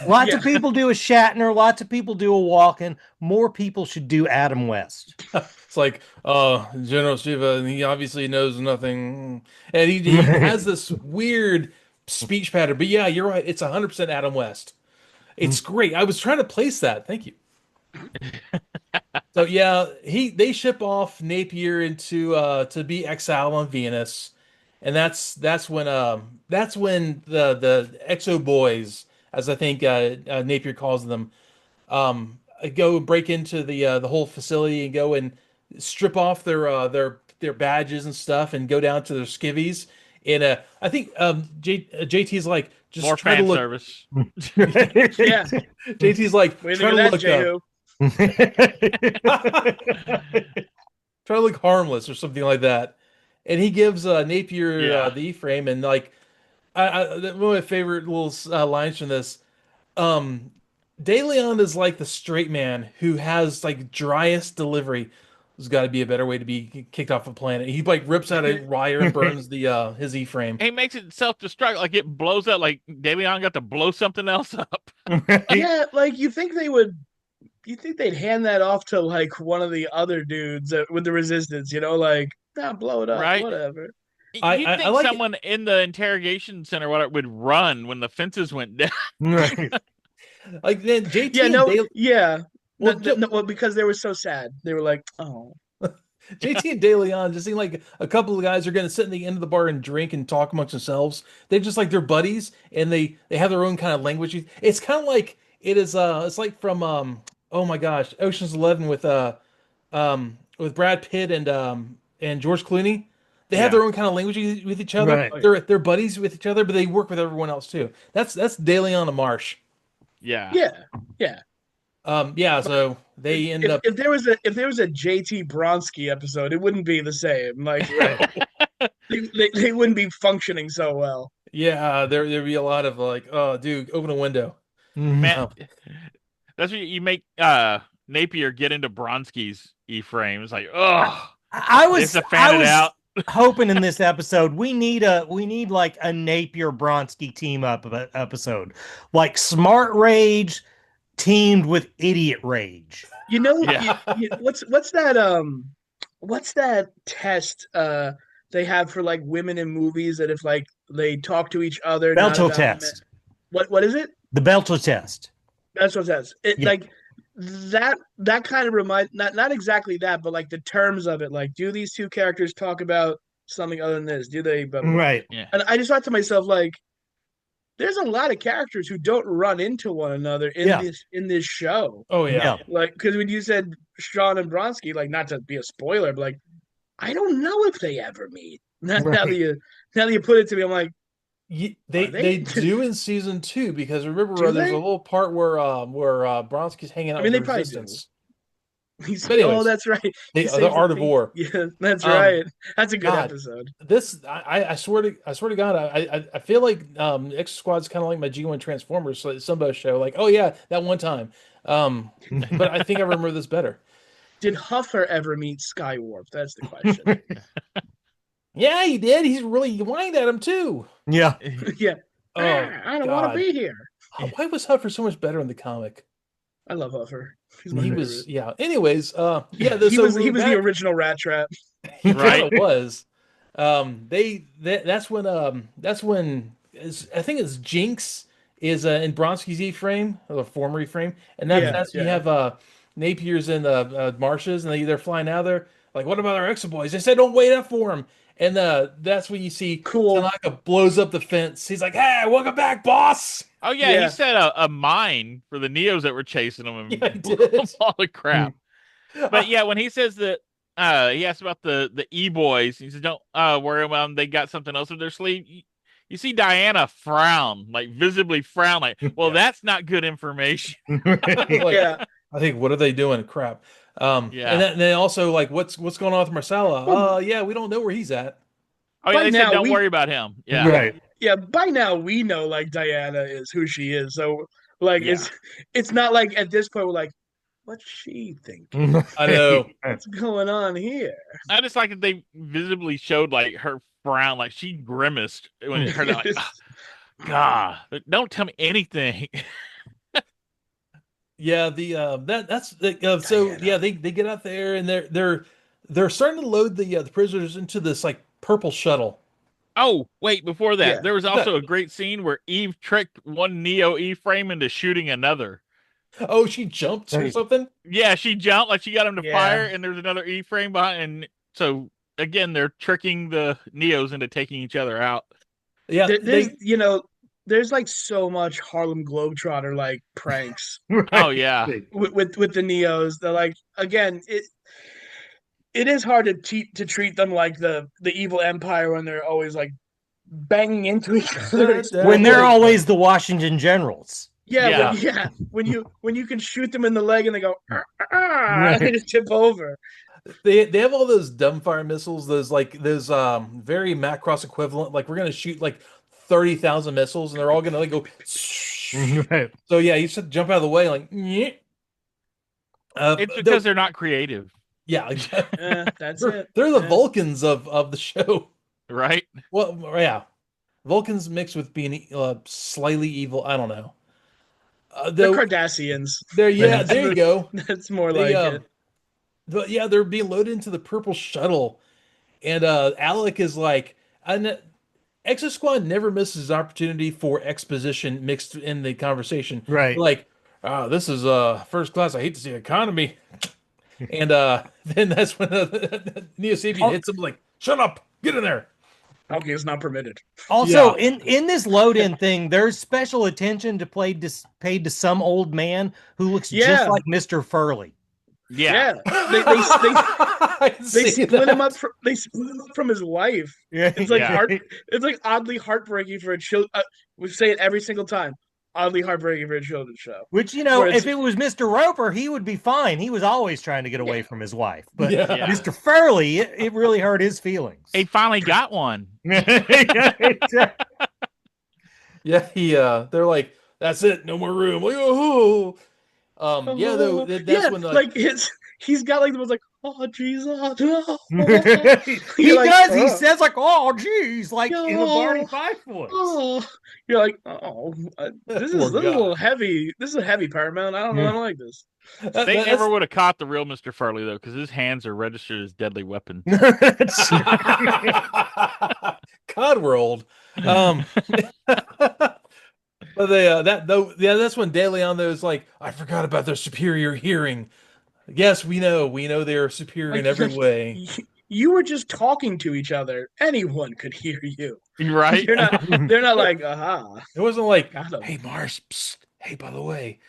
Lots of people do a Shatner. Lots of people do a Walken. More people should do Adam West. It's like, General Shiva, and he obviously knows nothing, and he has this weird speech pattern. But yeah, you're right. It's 100% Adam West. It's great. I was trying to place that. Thank you. So yeah, they ship off Napier into to be exiled on Venus, and that's when the Exo Boys, as I think Napier calls them, go break into the whole facility and go and strip off their badges and stuff and go down to their skivvies. And I think JT's like, just more try fan to look. Service. Yeah, JT's like, way try to look up. Try to look harmless or something like that, and he gives Napier the E-frame, and like one of my favorite little lines from this. De Leon is like the straight man who has like driest delivery. There's got to be a better way to be kicked off a planet. He like rips out a wire and burns his E-frame. He makes it self-destruct, like it blows up. Like De Leon got to blow something else up. Yeah, like you think they'd hand that off to like one of the other dudes with the resistance, like, blow it up, right? Whatever. You'd think someone in the interrogation center would run when the fences went down. Right. Like then JT Well, because they were so sad. They were like, oh. JT and De Leon just seem like a couple of guys are going to sit in the end of the bar and drink and talk amongst themselves. They just like they're buddies, and they have their own kind of language. It's kind of like it is. It's like from oh my gosh, Ocean's 11 with Brad Pitt and George Clooney. They have their own kind of language with each other. Right. They're buddies with each other, but they work with everyone else too. That's De Leon and Marsh. Yeah. So they end up. If there was a JT Bronsky episode, it wouldn't be the same. Like they wouldn't be functioning so well. Yeah, there'd be a lot of like, oh, dude, open a window. Man, that's what you make Napier get into Bronsky's E-frame. It's like, oh, I was hoping in this episode we need like a Napier Bronsky team up episode, like Smart Rage teamed with Idiot Rage. What's that test they have for like women in movies that if like they talk to each other, Belto test. What is it? The Belto test. That's what it says. Like that kind of reminds not exactly that, but like the terms of it. Like, do these two characters talk about something other than this? Do they? Right. Yeah. And I just thought to myself, like, there's a lot of characters who don't run into one another in this show. Oh yeah. Like, because when you said Sean and Bronsky, like, not to be a spoiler, but like, I don't know if they ever meet. Now that you put it to me, I'm like, they do in season 2, because remember there's a little part where Bronsky's hanging out with the Resistance. Oh, that's right. The Art of War. Yeah, that's right. That's a good episode. This I swear to God, I feel like Exosquad's kind of like my G1 Transformers Sumbo show. Like, oh yeah, that one time. But I think I remember this better. Did Huffer ever meet Skywarp? That's the question. Yeah, he did. He's really whined at him too. Yeah. Yeah. Oh, I don't want to be here. Why was Huffer so much better in the comic? I love Huffer. He was, yeah. Anyways, yeah. He was the original Rat Trap. He right was. That's when I think it's Jinx is in Bronsky's E-frame, or the former E-frame, and that's you have Napier's in the marshes, and they're flying out there. Like, what about our Exo boys? They said don't wait up for him. And that's when you see Tanaka blows up the fence. He's like, "Hey, welcome back, boss." Oh yeah, he set a mine for the Neos that were chasing him and he did. all the crap. But yeah, when he says that he asked about the E-boys, he says, "Don't worry about them. They got something else in their sleeve." You see Diana frown, like visibly frown, like, "Well, that's not good information." I think, what are they doing? Crap. And then also, like, what's going on with Marcella? Yeah, we don't know where he's at. Oh yeah, they said don't worry about him. Yeah, right. Yeah, by now we know like Diana is who she is. So like it's not like at this point we're like, what's she thinking? I know what's going on here. I just like that they visibly showed like her frown, like she grimaced when it heard like, oh, God, don't tell me anything. Yeah, they get out there and they're starting to load the prisoners into this like purple shuttle. Oh, wait, before that, there was also a great scene where Eve tricked one Neo E-frame into shooting another. Oh, she jumped or something? Yeah, she jumped, like she got him to fire, and there's another E-frame behind, and so again, they're tricking the Neos into taking each other out. Yeah, there's like so much Harlem Globetrotter like pranks. Oh yeah, with the Neos. They're like, again, it is hard to treat them like the evil empire when they're always like banging into each other. When they're always the Washington Generals. Yeah. When you can shoot them in the leg and they go, and they just tip over. They have all those dumbfire missiles. Those very Macross equivalent. Like, we're gonna shoot like 30,000 missiles, and they're all gonna like go. Right. So yeah, you should jump out of the way. Like, it's because they're not creative. Yeah, that's it. They're the Vulcans of the show, right? Well, yeah, Vulcans mixed with being slightly evil. I don't know. They're Cardassians. There you go. That's more like it. They're being loaded into the purple shuttle, and Alec is like, Exosquad never misses an opportunity for exposition mixed in the conversation. Right. Like, this is first class. I hate to see economy. And then that's when Neo Sapien hits him like, shut up, get in there. Okay, it's not permitted. Also, in this load-in thing, there's special attention paid to some old man who looks just like Mr. Furley. Yeah. They split him up. They split him up from his wife. Yeah. It's like it's like oddly heartbreaking for a child. We say it every single time. Oddly heartbreaking for a children's show. Which, if it was Mr. Roper, he would be fine. He was always trying to get away from his wife. But Mr. Furley, it really hurt his feelings. He finally got one. Yeah, they're like, that's it, no more room. Like, that's when he's got like the most like oh Jesus. He Like, does. He says like, "Oh, geez," like in a Barney oh, Fife voice. oh. You're like, oh, this is Poor a little guy. heavy. This is heavy, Paramount. I don't know. I don't like this. They That's never would have caught the real Mr. Furley though, because his hands are registered as deadly weapons. Codworld. But they that though yeah, that's when De Leon is like, I forgot about their superior hearing. Yes, we know they are superior in every way. You were just talking to each other. Anyone could hear you. Right? They're not like, aha. It wasn't like, Got 'em. hey Mars, psst, hey, by the way.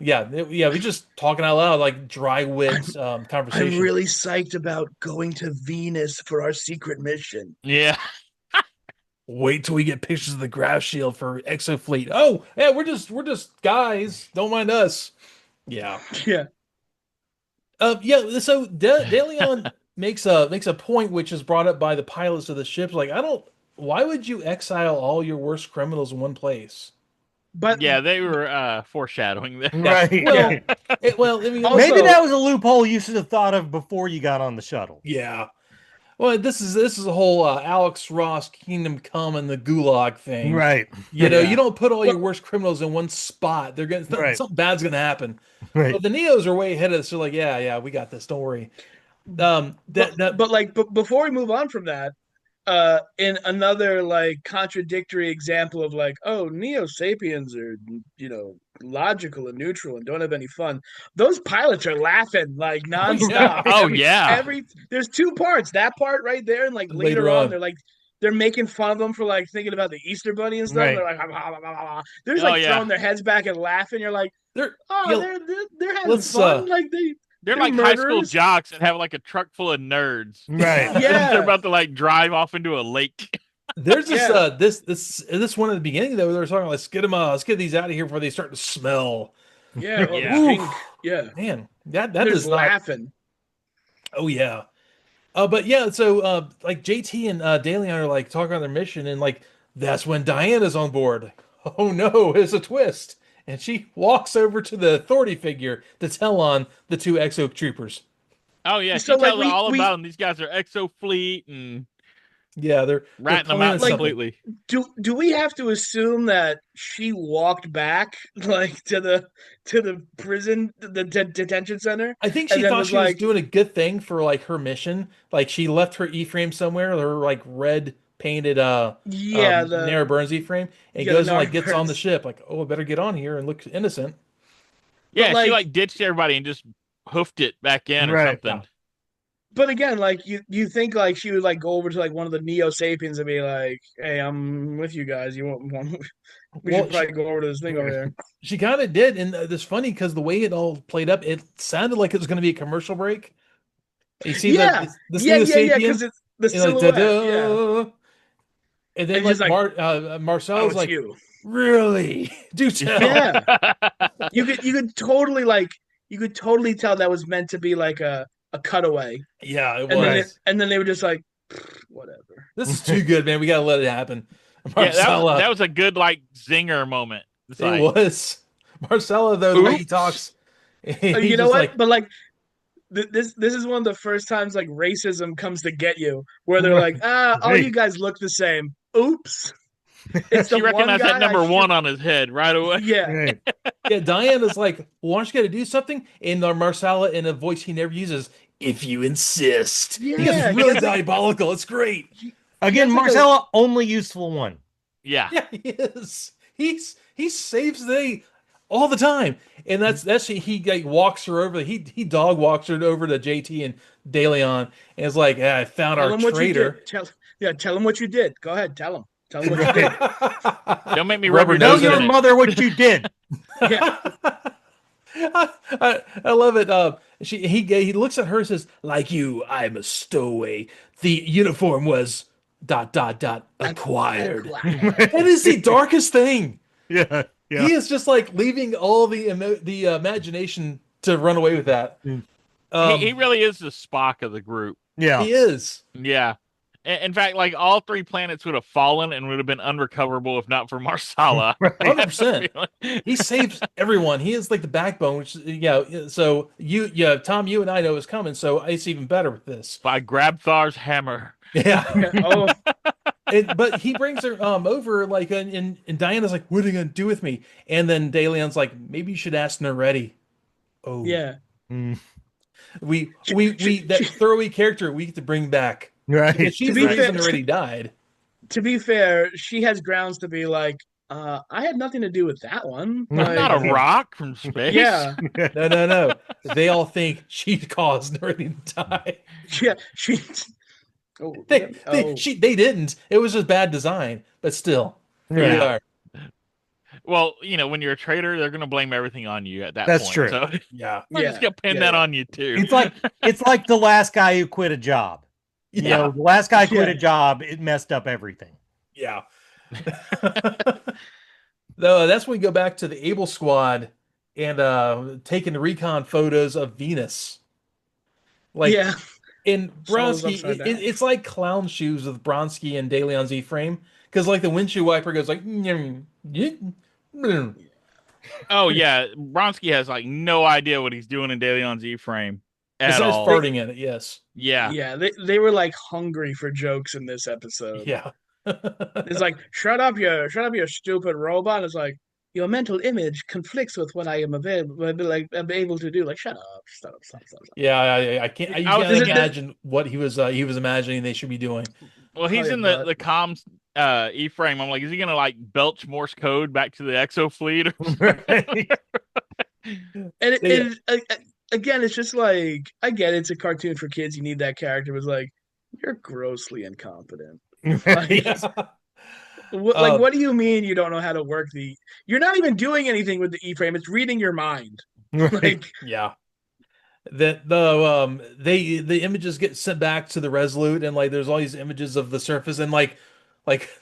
Yeah, we just talking out loud, like dry wit conversation. I'm really psyched about going to Venus for our secret mission. Yeah. Wait till we get pictures of the GRAF shield for Exofleet. Oh, yeah, we're just guys. Don't mind us. Yeah. Yeah. Yeah, so De Leon makes a point which is brought up by the pilots of the ships. Like, why would you exile all your worst criminals in one place? But Yeah, they were foreshadowing that. Right. Well, I mean, Also- Maybe that was a loophole you should have thought of before you got on the shuttle. yeah. Well, this is a whole Alex Ross Kingdom Come and the Gulag thing. Right. You know, Yeah. you don't put all your worst criminals in one spot. They're gonna Right. something bad's gonna happen. Right. But the Neos are way ahead of us. They're like, yeah, we got this. Don't worry. But before we move on from that, in another like contradictory example of like, oh, Neo Sapiens are, logical and neutral and don't have any fun. Those pilots are laughing like nonstop. Oh, yeah. There's two parts. That part right there, and like later on, they're making fun of them for like thinking about the Easter Bunny and stuff. Right. They're like, ha, ha, ha, ha, ha. They're just like throwing their heads back and laughing. You're like, they're having fun. Like They're like murderers. high school jocks that have like a truck full of nerds. Right. Yeah. They're about to like drive off into a lake. There's this one at the beginning though. They're talking, let's get these out of here before they start to smell. Yeah. Yeah. Man, that They're is just laughing. Oh yeah. But yeah, so like JT and De Leon are like talking on their mission, and like that's when Diana's on board. Oh no, it's a twist. And she walks over to the authority figure to tell on the two Exo troopers. Oh yeah, she So, like, tells all about them. These guys are Exofleet and yeah, they're ratting them out completely. Do we have to assume that she walked back like to the prison, the detention center? I think she thought she was doing a good thing for like her mission. Like she left her E-frame somewhere, her like red painted Nara Burns E-frame, and goes and like gets on the ship. Like, oh, I better get on here and look innocent. Yeah, she like ditched everybody and just hoofed it back in or something. Yeah. But again, like you think like she would like go over to like one of the Neo Sapiens and be like, "Hey, I'm with you guys. You want? We should probably go over to this thing over there." She kind of did, and it's funny because the way it all played up, it sounded like it was going to be a commercial break. You see that? Because it's the silhouette. Like, and then like Marcel's like, you. Really? Do tell. Yeah. you could totally tell that was meant to be like a cutaway. Yeah, it was. And then they were just like, whatever. This is too good, man. We gotta let it happen. Marcella, that was a good like zinger moment. It was. Marcella, though, the way he talks. You know what? Like, but like this is one of the first times like racism comes to get you, where they're like, all you guys look the same. Oops. She recognized that number one on his head right away. Yeah. Yeah, Diana's like, well, aren't you got to do something? And Marcella, in a voice he never uses, if you insist. Yeah. He's really diabolical. It's great. Again, Marcella, only useful one. Yeah. Yeah, he is. He saves the day all the time. And that's he like, walks her over. He dog walks her over to JT and De Leon and is like, I found our traitor. Tell him what you did. Go ahead, tell him. Tell him what you did. Don't make me rub your nose. Tell your mother what you did. Yeah. I love it. He looks at her and says, like you, I'm a stowaway. The uniform was ... acquired. That is the darkest thing. Yeah. He is just like leaving all the imagination to run away with that. He really is the Spock of the group. Yeah. He is. Yeah. In fact, like all 3 planets would have fallen and would have been unrecoverable if not for Marsala. Right. 100%. He saves everyone. He is like the backbone, which so Tom, you and I know is coming, so it's even better with this. By Grabthar's hammer. Yeah. Oh, But he brings her over like and Diana's like, what are you gonna do with me? And then DeLeon's like, maybe you should ask Neretti. Oh yeah. we that throwaway character we get to bring back. Right. Because she's the reason already died. To be fair, she has grounds to be like, I had nothing to do with that one. I'm Like, not a rock from space. yeah. No. They all think she caused Neretti to die. Yeah. She. Oh, They didn't. It was just bad design, but still, here we are. Well, when you're a traitor, they're gonna blame everything on you at that That's point. true. So Yeah. I'm just gonna pin that on you too. It's like the last guy who quit a job. Yeah. The last guy quit a job, it messed up everything. Yeah. Though that's when we go back to the Able Squad and taking the recon photos of Venus. Like, yeah. in Bronsky, upside down. it's like clown shoes with Bronsky and De Leon's E-frame. Because like the windshield wiper goes like Oh yeah, Bronsky has like no idea what he's doing in De Leon's E-frame at besides all. farting in it, yes. Yeah. Yeah. They were like hungry for jokes in this episode. Yeah. It's like, shut up, you stupid robot. It's like, your mental image conflicts with what I am I'm able to do. Like, shut up, stop. Yeah, I can't. You I was can't thinking- imagine what he was imagining they should be doing. Well, he's in the comms E-frame. I'm like, is he gonna like belch Morse code back to the Exo fleet? And again, it's just like, I get it's a cartoon for kids. You need that character. It was like, you're grossly incompetent. Like, what do you mean you don't know how to work the? You're not even doing anything with the E-frame. It's reading your mind. Like, Yeah. The images get sent back to the Resolute, and like there's all these images of the surface, and like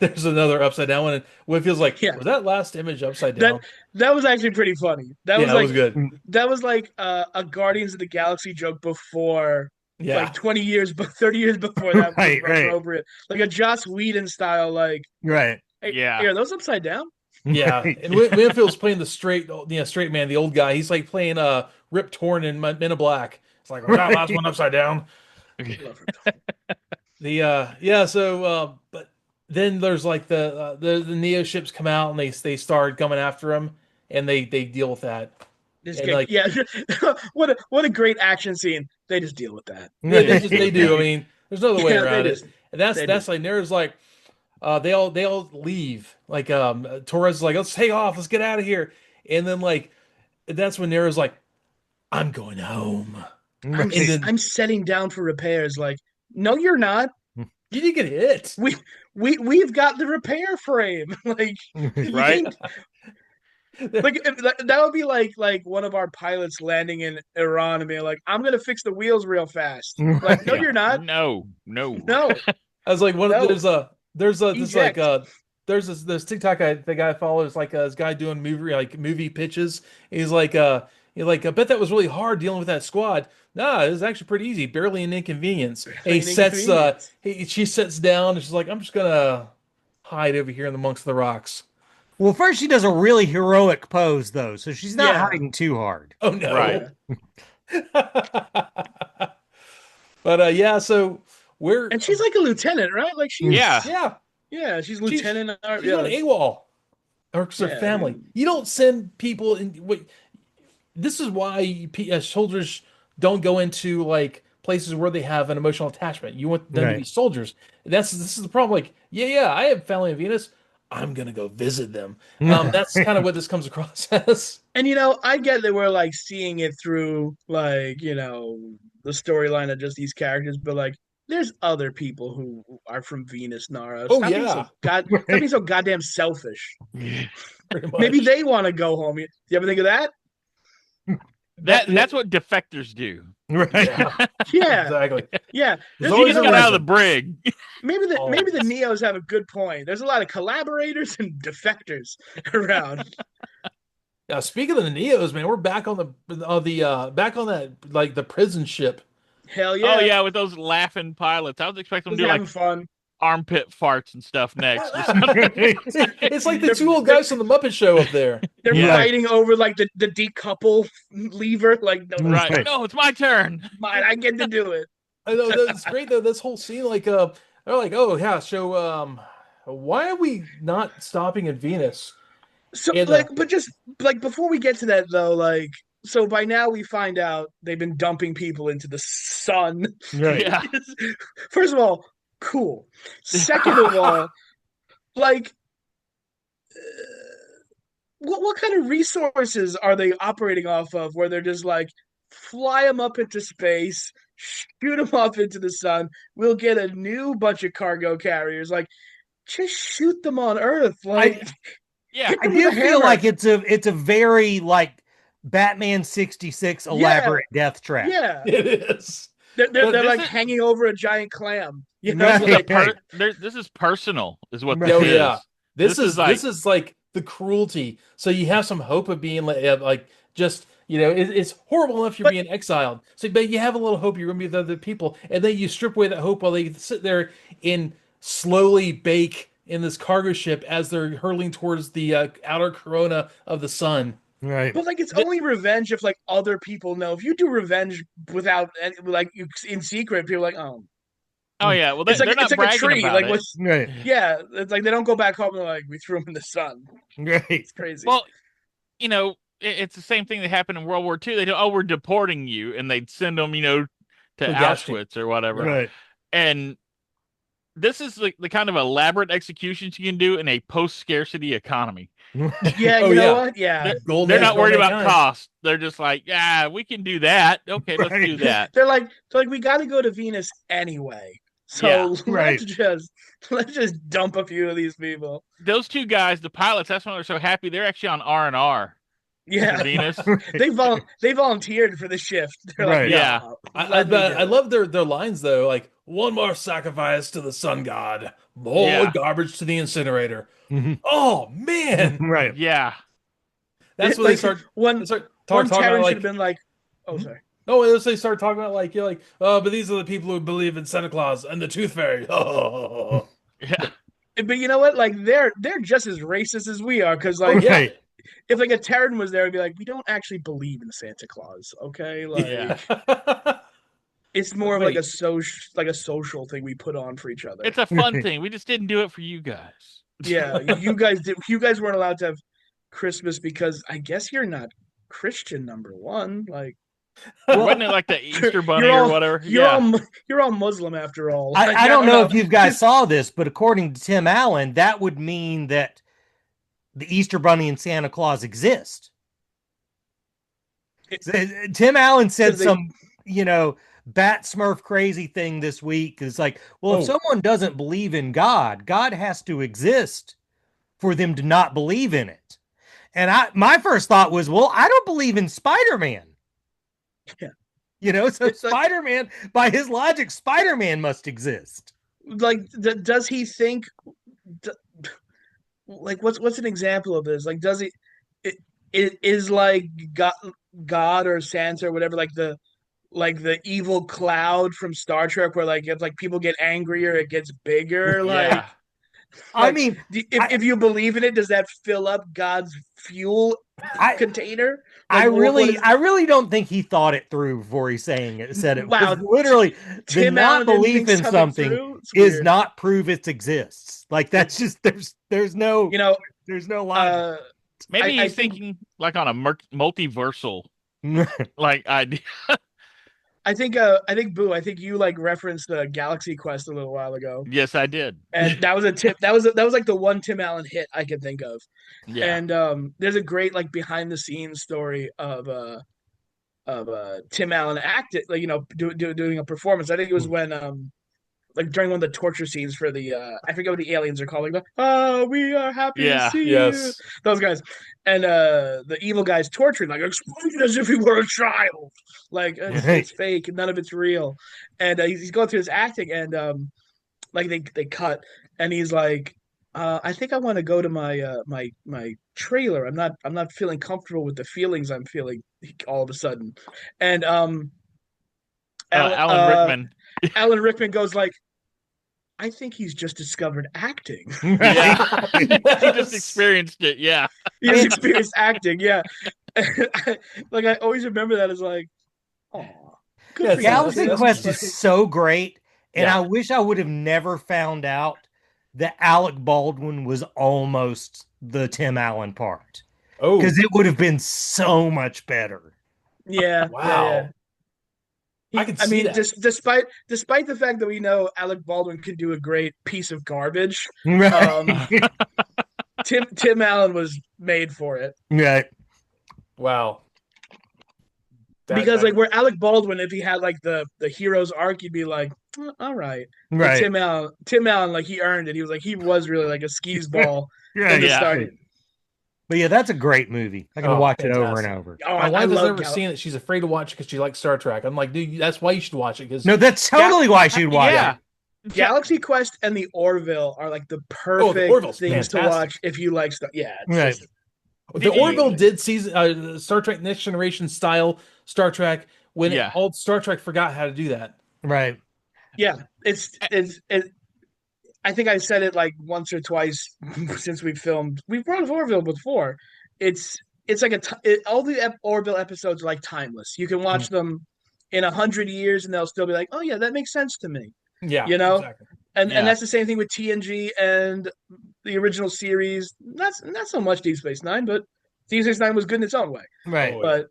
there's another upside down one, and what it feels like, was that last image upside down? that was actually pretty funny. That was good. That was like a Guardians of the Galaxy joke before, like 20 years, 30 years before that was appropriate. Like a Joss Whedon style, like, right. Hey, Yeah. are those upside down? Yeah, and Winfield's playing the straight man, the old guy. He's like playing Rip Torn in Men in Black. It's like, was that last one upside down? But then there's like the Neo ships come out and they start coming after him, and they deal with that. What a great action scene. They just deal with that. They do. I mean, there's no other way around it. And that's like Nera's like, they all leave. Like Torres is like, let's take off, let's get out of here. And then like that's when Nera's like, I'm going home. I'm setting down for repairs. Like, no, you're not. You didn't get hit. We've got the repair frame. Like, right. Like that would be like one of our pilots landing in Iran and being like, I'm gonna fix the wheels real fast. Like, no, you're not. No. I was like, there's this TikTok the guy follows, like this guy doing movie pitches. He's like, I bet that was really hard dealing with that squad. Nah, it was actually pretty easy, barely an inconvenience. And she sits down and she's like, I'm just gonna hide over here amongst the rocks. Well, first she does a really heroic pose though, so she's not hiding too hard. Oh no. Right. But so and she's like a lieutenant, right? Like she's she's lieutenant. She's on AWOL. Or her family. You don't send people in. This is why soldiers don't go into like places where they have an emotional attachment. You want them to be soldiers. This is the problem. Like, I have family in Venus. I'm gonna go visit them. That's kind of what this comes across as. And I get that we're like seeing it through like the storyline of just these characters, but like there's other people who are from Venus, Nara. Stop being so goddamn selfish. Maybe they want to go home. You ever think of that? That's what defectors do. Right. Yeah. Exactly. Yeah. You just got out of the brig. Maybe the Neos have a good point. There's a lot of collaborators and defectors around. Speaking of the Neos, man, we're back on the back on that like the prison ship. Hell yeah. Oh yeah, with those laughing pilots. I was expecting them to do having like fun. armpit farts and stuff next. It's like the two old guys from the Muppet Show up there. They're Yeah. fighting over like the decouple lever. Like, no, Right. No, it's my turn. mine. I get to do it. I know that's great though. This whole scene, like, they're like, oh yeah, so why are we not stopping at Venus? So And, like, but just like before we get to that though, like, so by now we find out they've been dumping people into the sun. Right. Yeah. First of all, cool. Second of all, like, what kind of resources are they operating off of? Where they're just like, fly them up into space, shoot them off into the sun. We'll get a new bunch of cargo carriers. Like, just shoot them on Earth. Like, Yeah. I do feel like it's a very like Batman 66 elaborate death trap. Yeah, it is. They're like hanging over a giant clam. You know, Right. like, This is personal, is what Oh, this is. yeah. This is like, this is like the cruelty. So you have some hope of being like just, it's horrible enough you're being exiled. So but you have a little hope you're gonna be with other people, and then you strip away that hope while they sit there and slowly bake in this cargo ship as they're hurtling towards the outer corona of the sun. Right. but like it's only revenge if like other people know. If you do revenge without like in secret, people are like, oh. Oh yeah, well It's like they're not it's like a bragging tree. about Like it. what's Right. yeah, it's like they don't go back home and they're like, we threw him in the sun. Right. It's crazy. Well, it's the same thing that happened in World War II. They do, oh, we're deporting you, and they'd send them, to Auschwitz or whatever. Right. And this is the kind of elaborate executions you can do in a post-scarcity economy. Yeah, Oh, you know yeah. what? Yeah. They're not worried about cost. They're just like, yeah, we can do that. Okay, let's Right. do that. They're like we got to go to Venus anyway. So Yeah, right. let's just dump a few of these people. Those two guys, the pilots, that's why they're so happy. They're actually on R&R to Yeah, Venus. they volunteered for the shift. They're Right. like, Yeah. I love their lines though, like one more sacrifice to the sun god, more Yeah. garbage to the incinerator. Mhm. Oh man, Right. Yeah. that's when like, they start one talking Terran about should have been like, oh sorry. oh, they start talking about like you're like, oh, but these are the people who believe in Santa Claus and the Tooth Fairy. Oh, Yeah. But you know what? Like they're just as racist as we are because like yeah. Right. if like a Terran was there, it'd be like, we don't actually believe in Santa Claus. Okay, like Yeah. it's more of Wait. like a social thing we put on for each other. It's a fun thing. We just didn't do it for you guys. Yeah, you guys weren't allowed to have Christmas because I guess you're not Christian, number one. Like, Wasn't it like the Easter Bunny you're or all- whatever? you're all Muslim after all. Like, I don't know if you guys just- saw this, but according to Tim Allen, that would mean that the Easter Bunny and Santa Claus exist. Tim Allen said They- some, bat smurf crazy thing this week. It's like, well, if someone doesn't believe in God, God has to exist for them to not believe in it. And my first thought was, well, I don't believe in Spider-Man. Yeah. So It's like- Spider-Man, by his logic, Spider-Man must exist. like does he think like what's an example of this? Like, does he it is like God or Santa or whatever, like the evil cloud from Star Trek, where like if like people get angrier, it gets bigger. Like, Yeah. I like, mean, if you believe in it, does that fill up God's fuel I container? I Like, really don't think he thought it through before he said it. Wow. Because literally, the Tim not Allen didn't belief think in something through? It's is weird. not prove it exists. Like that's just there's no there's no logic. Maybe I he's think- thinking like on a multiversal like idea. I think Boo, I think you like referenced the Galaxy Quest a little while ago. Yes, I did. And that was a tip. That was like the one Tim Allen hit I could think of. Yeah. And there's a great like behind the scenes story of Tim Allen acted like doing a performance. I think it was when like during one of the torture scenes for the I forget what the aliens are called, like we are happy Yeah. to see Yes. you, those guys, and the evil guy's torturing, like explain it as if he were a child, like it's fake and none of it's real, and he's going through his acting, and like they cut, and he's like, I think I want to go to my my trailer. I'm not feeling comfortable with the feelings I'm feeling all of a sudden, and Alan Rickman. Alan Rickman goes like, I think he's just discovered acting. Yeah. He Yes. just experienced it. Yeah. He has experienced acting. Yeah. Like I always remember that as like, oh, good Yeah, for you. Galaxy that's Quest Like, is so great, and Yeah. I wish I would have never found out that Alec Baldwin was almost the Tim Allen part, Oh, because it would have been so much better. yeah, wow. I can see mean, that. just despite the fact that we know Alec Baldwin can do a great piece of garbage, Right. Tim Allen was made for it. Right. Wow. Because like where Alec Baldwin, if he had like the hero's arc, you'd be like, all right. But Right. Tim Allen, like he earned it. He was really like a skis ball Right. in the Yeah. start. But yeah, that's a great movie. I can watch it over and fantastic. over. Oh, My wife has love never seen it. She's afraid to watch it because she likes Star Trek. I'm like, dude, that's why you should watch it. Because No, that's totally why I should watch Yeah. it. Galaxy Quest and the Orville are like the perfect Orville's things to fantastic. watch if you like stuff. Yeah, it's Right. just the Orville did season Star Trek Next Generation style Star Trek when Yeah. all Star Trek forgot how to do that. Right. yeah. It's I think I said it like once or twice since we've filmed. We've brought up Orville before. It's like all the Orville episodes are like timeless. You can watch them in 100 years and they'll still be like, oh yeah, that makes sense to me. Yeah, You know? exactly. And Yeah. that's the same thing with TNG and the original series. Not so much Deep Space Nine, but Deep Space Nine was good in its own way. Right. Oh, But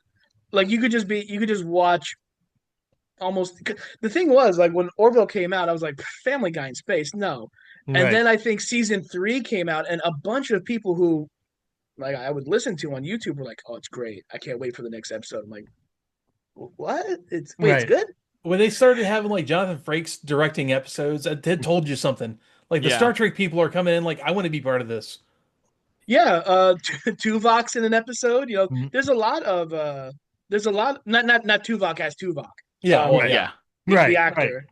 like you could just watch almost. The thing was like when Orville came out, I was like Family Guy in space, no. And Right. then I think season 3 came out, and a bunch of people who like I would listen to on YouTube were like, "Oh, it's great! I can't wait for the next episode." I'm like, "What? It's Right. good." when they started having like Jonathan Frakes directing episodes, it had told you something. Like the Yeah. Star Trek people are coming in, like I want to be part of this. Yeah, Tuvok's in an episode. You know, Mhm. there's a lot. Not Tuvok as Tuvok. Yeah, Um, well, Yeah. Right. The Right. actor.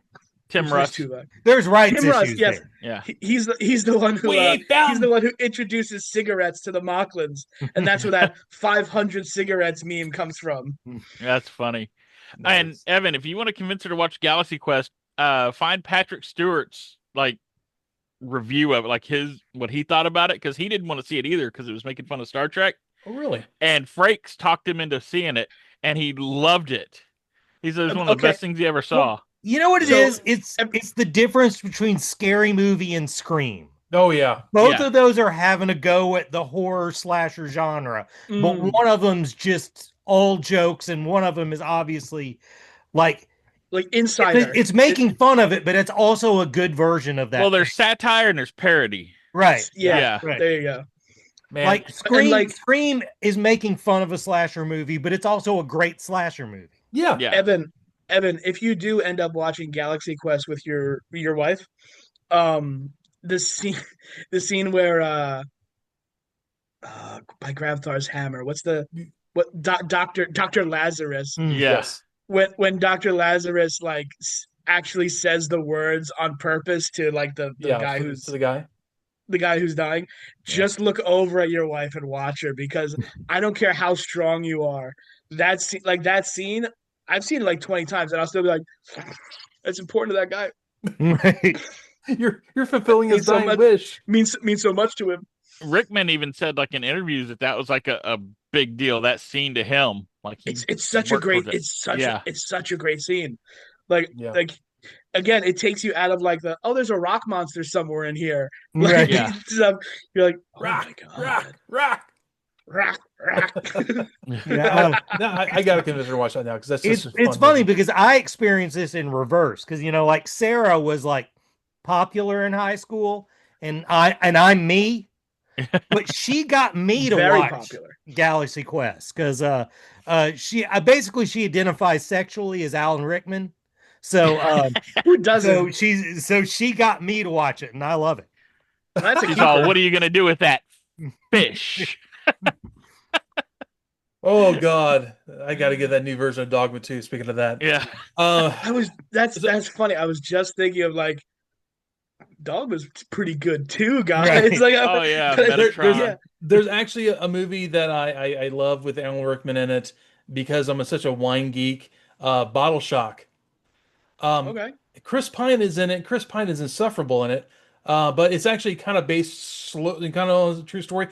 Tim who Russ. plays Tuvok. There's rights Tim Russ, issues yes. there. Yeah. He's the one who We found- he's the one who introduces cigarettes to the Mocklins, and that's where that 500 cigarettes meme comes from. That's funny. And Evan, if you want to convince her to watch Galaxy Quest, find Patrick Stewart's like review of it, like what he thought about it, because he didn't want to see it either because it was making fun of Star Trek. Oh, really? And Frakes talked him into seeing it, and he loved it. He said it was one of the Okay. best things he ever saw. You know what it So- is? It's the difference between Scary Movie and Scream. Oh, yeah. Both Yeah. of those are having a go at the horror slasher genre, but Mm. one of them's just all jokes, and one of them is obviously like Like Insider. it's making fun of it, but it's also a good version of that. Well, there's satire and there's parody. right. yeah, Right. there you go. Man, Like Scream, like- Scream is making fun of a slasher movie, but it's also a great slasher movie. yeah. Yeah. Evan, if you do end up watching Galaxy Quest with your wife, the scene where by Gravtar's hammer, Dr. Lazarus, Yes. when Dr. Lazarus like actually says the words on purpose to like the guy to who's the guy. the guy who's dying, just look over at your wife and watch her, because I don't care how strong you are. That scene, I've seen it like 20 times, and I'll still be like, that's important to that guy. Right. You're fulfilling his Means so dying much. wish. Means so much to him. Rickman even said like in interviews that was like a big deal, that scene to him. Like It's such a worked great with it. it's such a great scene. Like Yeah. like again, it takes you out of like there's a rock monster somewhere in here. Right. Like, Yeah. you're like, oh Rock, my god, rock. rock. Yeah. No, I gotta convince her to watch that now because that's It's just a fun funny movie. because I experienced this in reverse, because like Sarah was like popular in high school, and I'm me, but she got me to Very watch popular. Galaxy Quest because she identifies sexually as Alan Rickman, so Who doesn't? she got me to watch it, and I love it. That's a He's keeper. all, what are you gonna do with that fish? Oh God, I gotta get that new version of Dogma 2. Speaking of that, Yeah. That's funny. I was just thinking of like Dogma's pretty good too, guys. Right. Like, Oh yeah, There- Metatron. there's actually a movie that I love with Alan Rickman in it because I'm such a wine geek. Bottle Shock. Okay. Chris Pine is in it. Chris Pine is insufferable in it. But it's actually kind of based slow and kind of on a true story.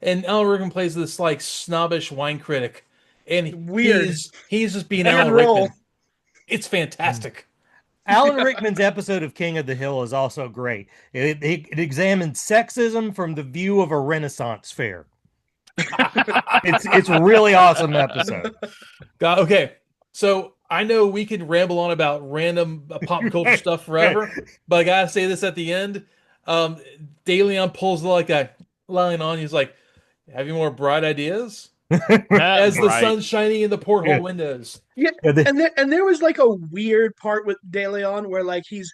Alan Rickman plays this like snobbish wine critic, and Weird. he's just being Weird Alan role. Rickman. It's fantastic. Alan Rickman's episode of King of the Hill is also great. It examines sexism from the view of a Renaissance fair. It's a really awesome episode. Okay, so I know we could ramble on about random pop culture stuff forever, but I gotta say this at the end. De Leon pulls like a line on. He's like, "Have you more bright ideas?" As the sun's shining in the porthole windows. Yeah, and there was like a weird part with De Leon where like he's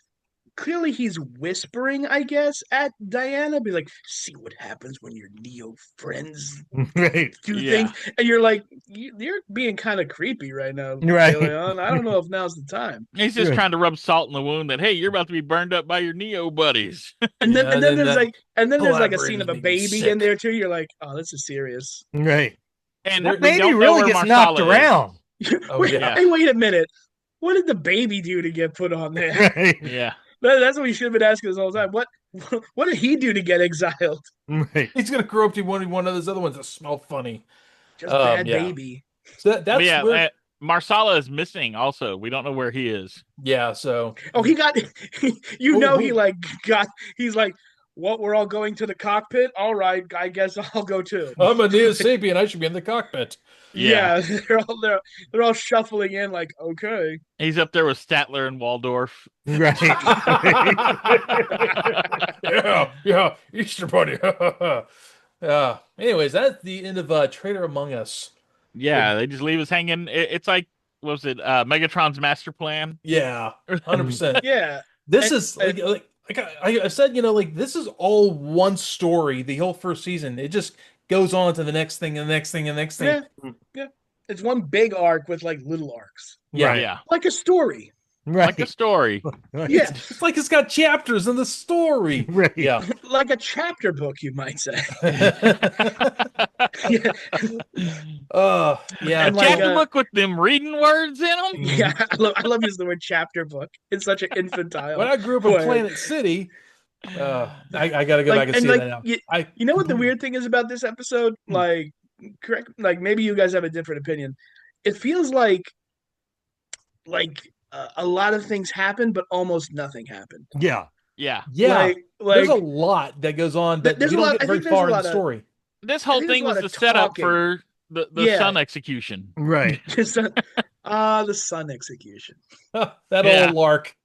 whispering, I guess, at Diana, be like, "See what happens when your Neo friends do things," and you're like, "You're being kind of creepy right now, De Leon. I don't know if now's the time." He's just trying to rub salt in the wound that, hey, you're about to be burned up by your Neo buddies. And then there's like a scene of a baby in there too. You're like, "Oh, this is serious." Right. And that baby really gets knocked around. Wait a minute. What did the baby do to get put on there? Right. Yeah. That's what we should have been asking this whole time. What did he do to get exiled? Right. He's gonna grow up to one of those other ones that smell funny. Just bad baby. So that's where... Marsala is missing also. We don't know where he is. Yeah, so he got he's like, "What, we're all going to the cockpit? All right, I guess I'll go too." I'm a Neo Sapien, I should be in the cockpit. Yeah, they're all shuffling in like, okay. He's up there with Statler and Waldorf. Right. yeah, Easter Bunny. Anyways, that's the end of Traitor Among Us. Yeah, they just leave us hanging. It's like, what was it, Megatron's master plan? Yeah, 100%. Yeah. This is like I said, like this is all one story. The whole first season, it just goes on to the next thing and the next thing and the next thing. Yeah. It's one big arc with like little arcs. Yeah, yeah, like a story. Right. Like a story. Yeah, it's like it's got chapters in the story. Right. Yeah, like a chapter book, you might say. Yeah. Yeah. And chapter book with them reading words in them. Yeah, I love using the word chapter book. It's such an infantile. When I grew up in Planet City, I got to go back and see that now. You know what the weird thing is about this episode? Like, correct? Like, maybe you guys have a different opinion. It feels like a lot of things happen, but almost nothing happened. Yeah. Yeah. Yeah. There's a lot that goes on, but we don't get very far in the story. This whole thing was the setup for the sun execution. Right. The sun execution. That old lark.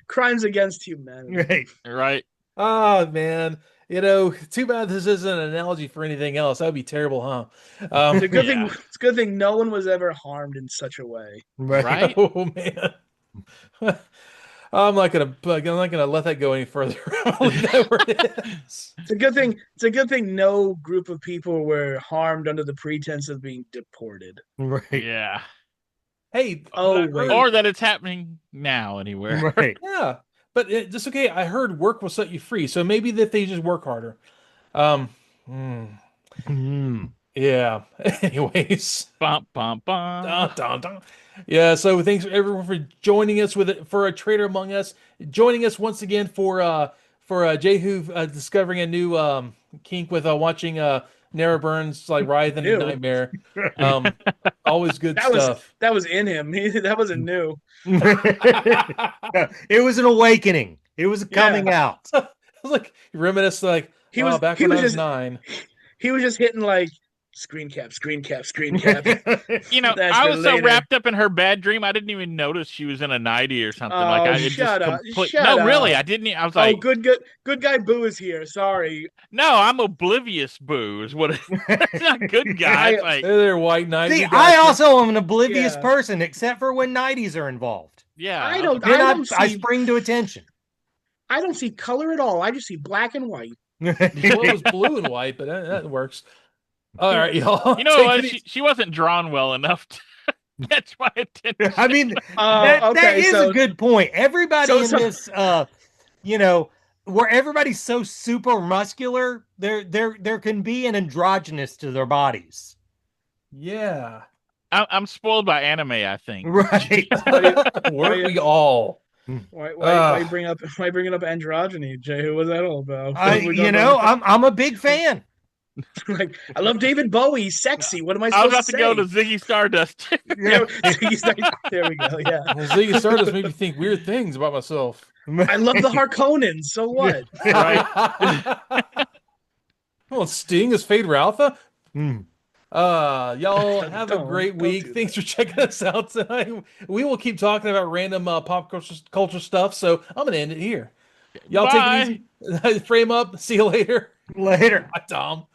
Crimes against humanity. Right. Oh, man. Too bad this isn't an analogy for anything else. That would be terrible, huh? It's a good thing. It's a good thing no one was ever harmed in such a way. Right? Oh man. I'm not gonna let that go any further. It's a good thing. It's a good thing no group of people were harmed under the pretense of being deported. Right. Yeah. Hey. Wait. Or that it's happening now anywhere. Right. Yeah. But it's okay. I heard work will set you free, so maybe that they just work harder. Yeah. Anyways. Bum, bum, bum. Dun, dun, dun. Yeah. So thanks everyone for joining us for a Traitor Among Us. Joining us once again for Jehu discovering a new kink with watching Nara Burns like writhe in a nightmare. Always good stuff. That was in him. That wasn't new. It was an awakening. It was coming out. I was like reminisce back when I was 9. He was just hitting like screen cap. I was so wrapped up in her bad dream, I didn't even notice she was in a 90 or something. Shut up. Really, I didn't. I was like, good guy Boo is here. Sorry. No, I'm oblivious Boo is what it's not good guy. They're white 90s. See, I also am an oblivious person, except for when 90s are involved. Yeah. I spring to attention. I don't see color at all. I just see black and white. Well, it was blue and white, but that works. All right, y'all. You know what? She wasn't drawn well enough to catch my attention. I mean, that is a good point. Everybody in this, where everybody's so super muscular, there can be an androgynous to their bodies. Yeah. I'm spoiled by anime, I think. Right. Weren't we all? Why bring up androgyny, Jay? Who was that all about? I'm a big fan. Like, I love David Bowie. He's sexy. What am I I was supposed about to go to Ziggy Stardust. there we go. Yeah. Ziggy Stardust made me think weird things about myself. I love the Harkonnens. So what? Right. Well, Sting is Fade Ralpha. Mm. Y'all have a great don't week. do Thanks for checking us out tonight. We will keep talking about random pop culture stuff. So I'm gonna end it here. Y'all Bye. take it easy. Frame up. See you later. Later. Bye, Tom.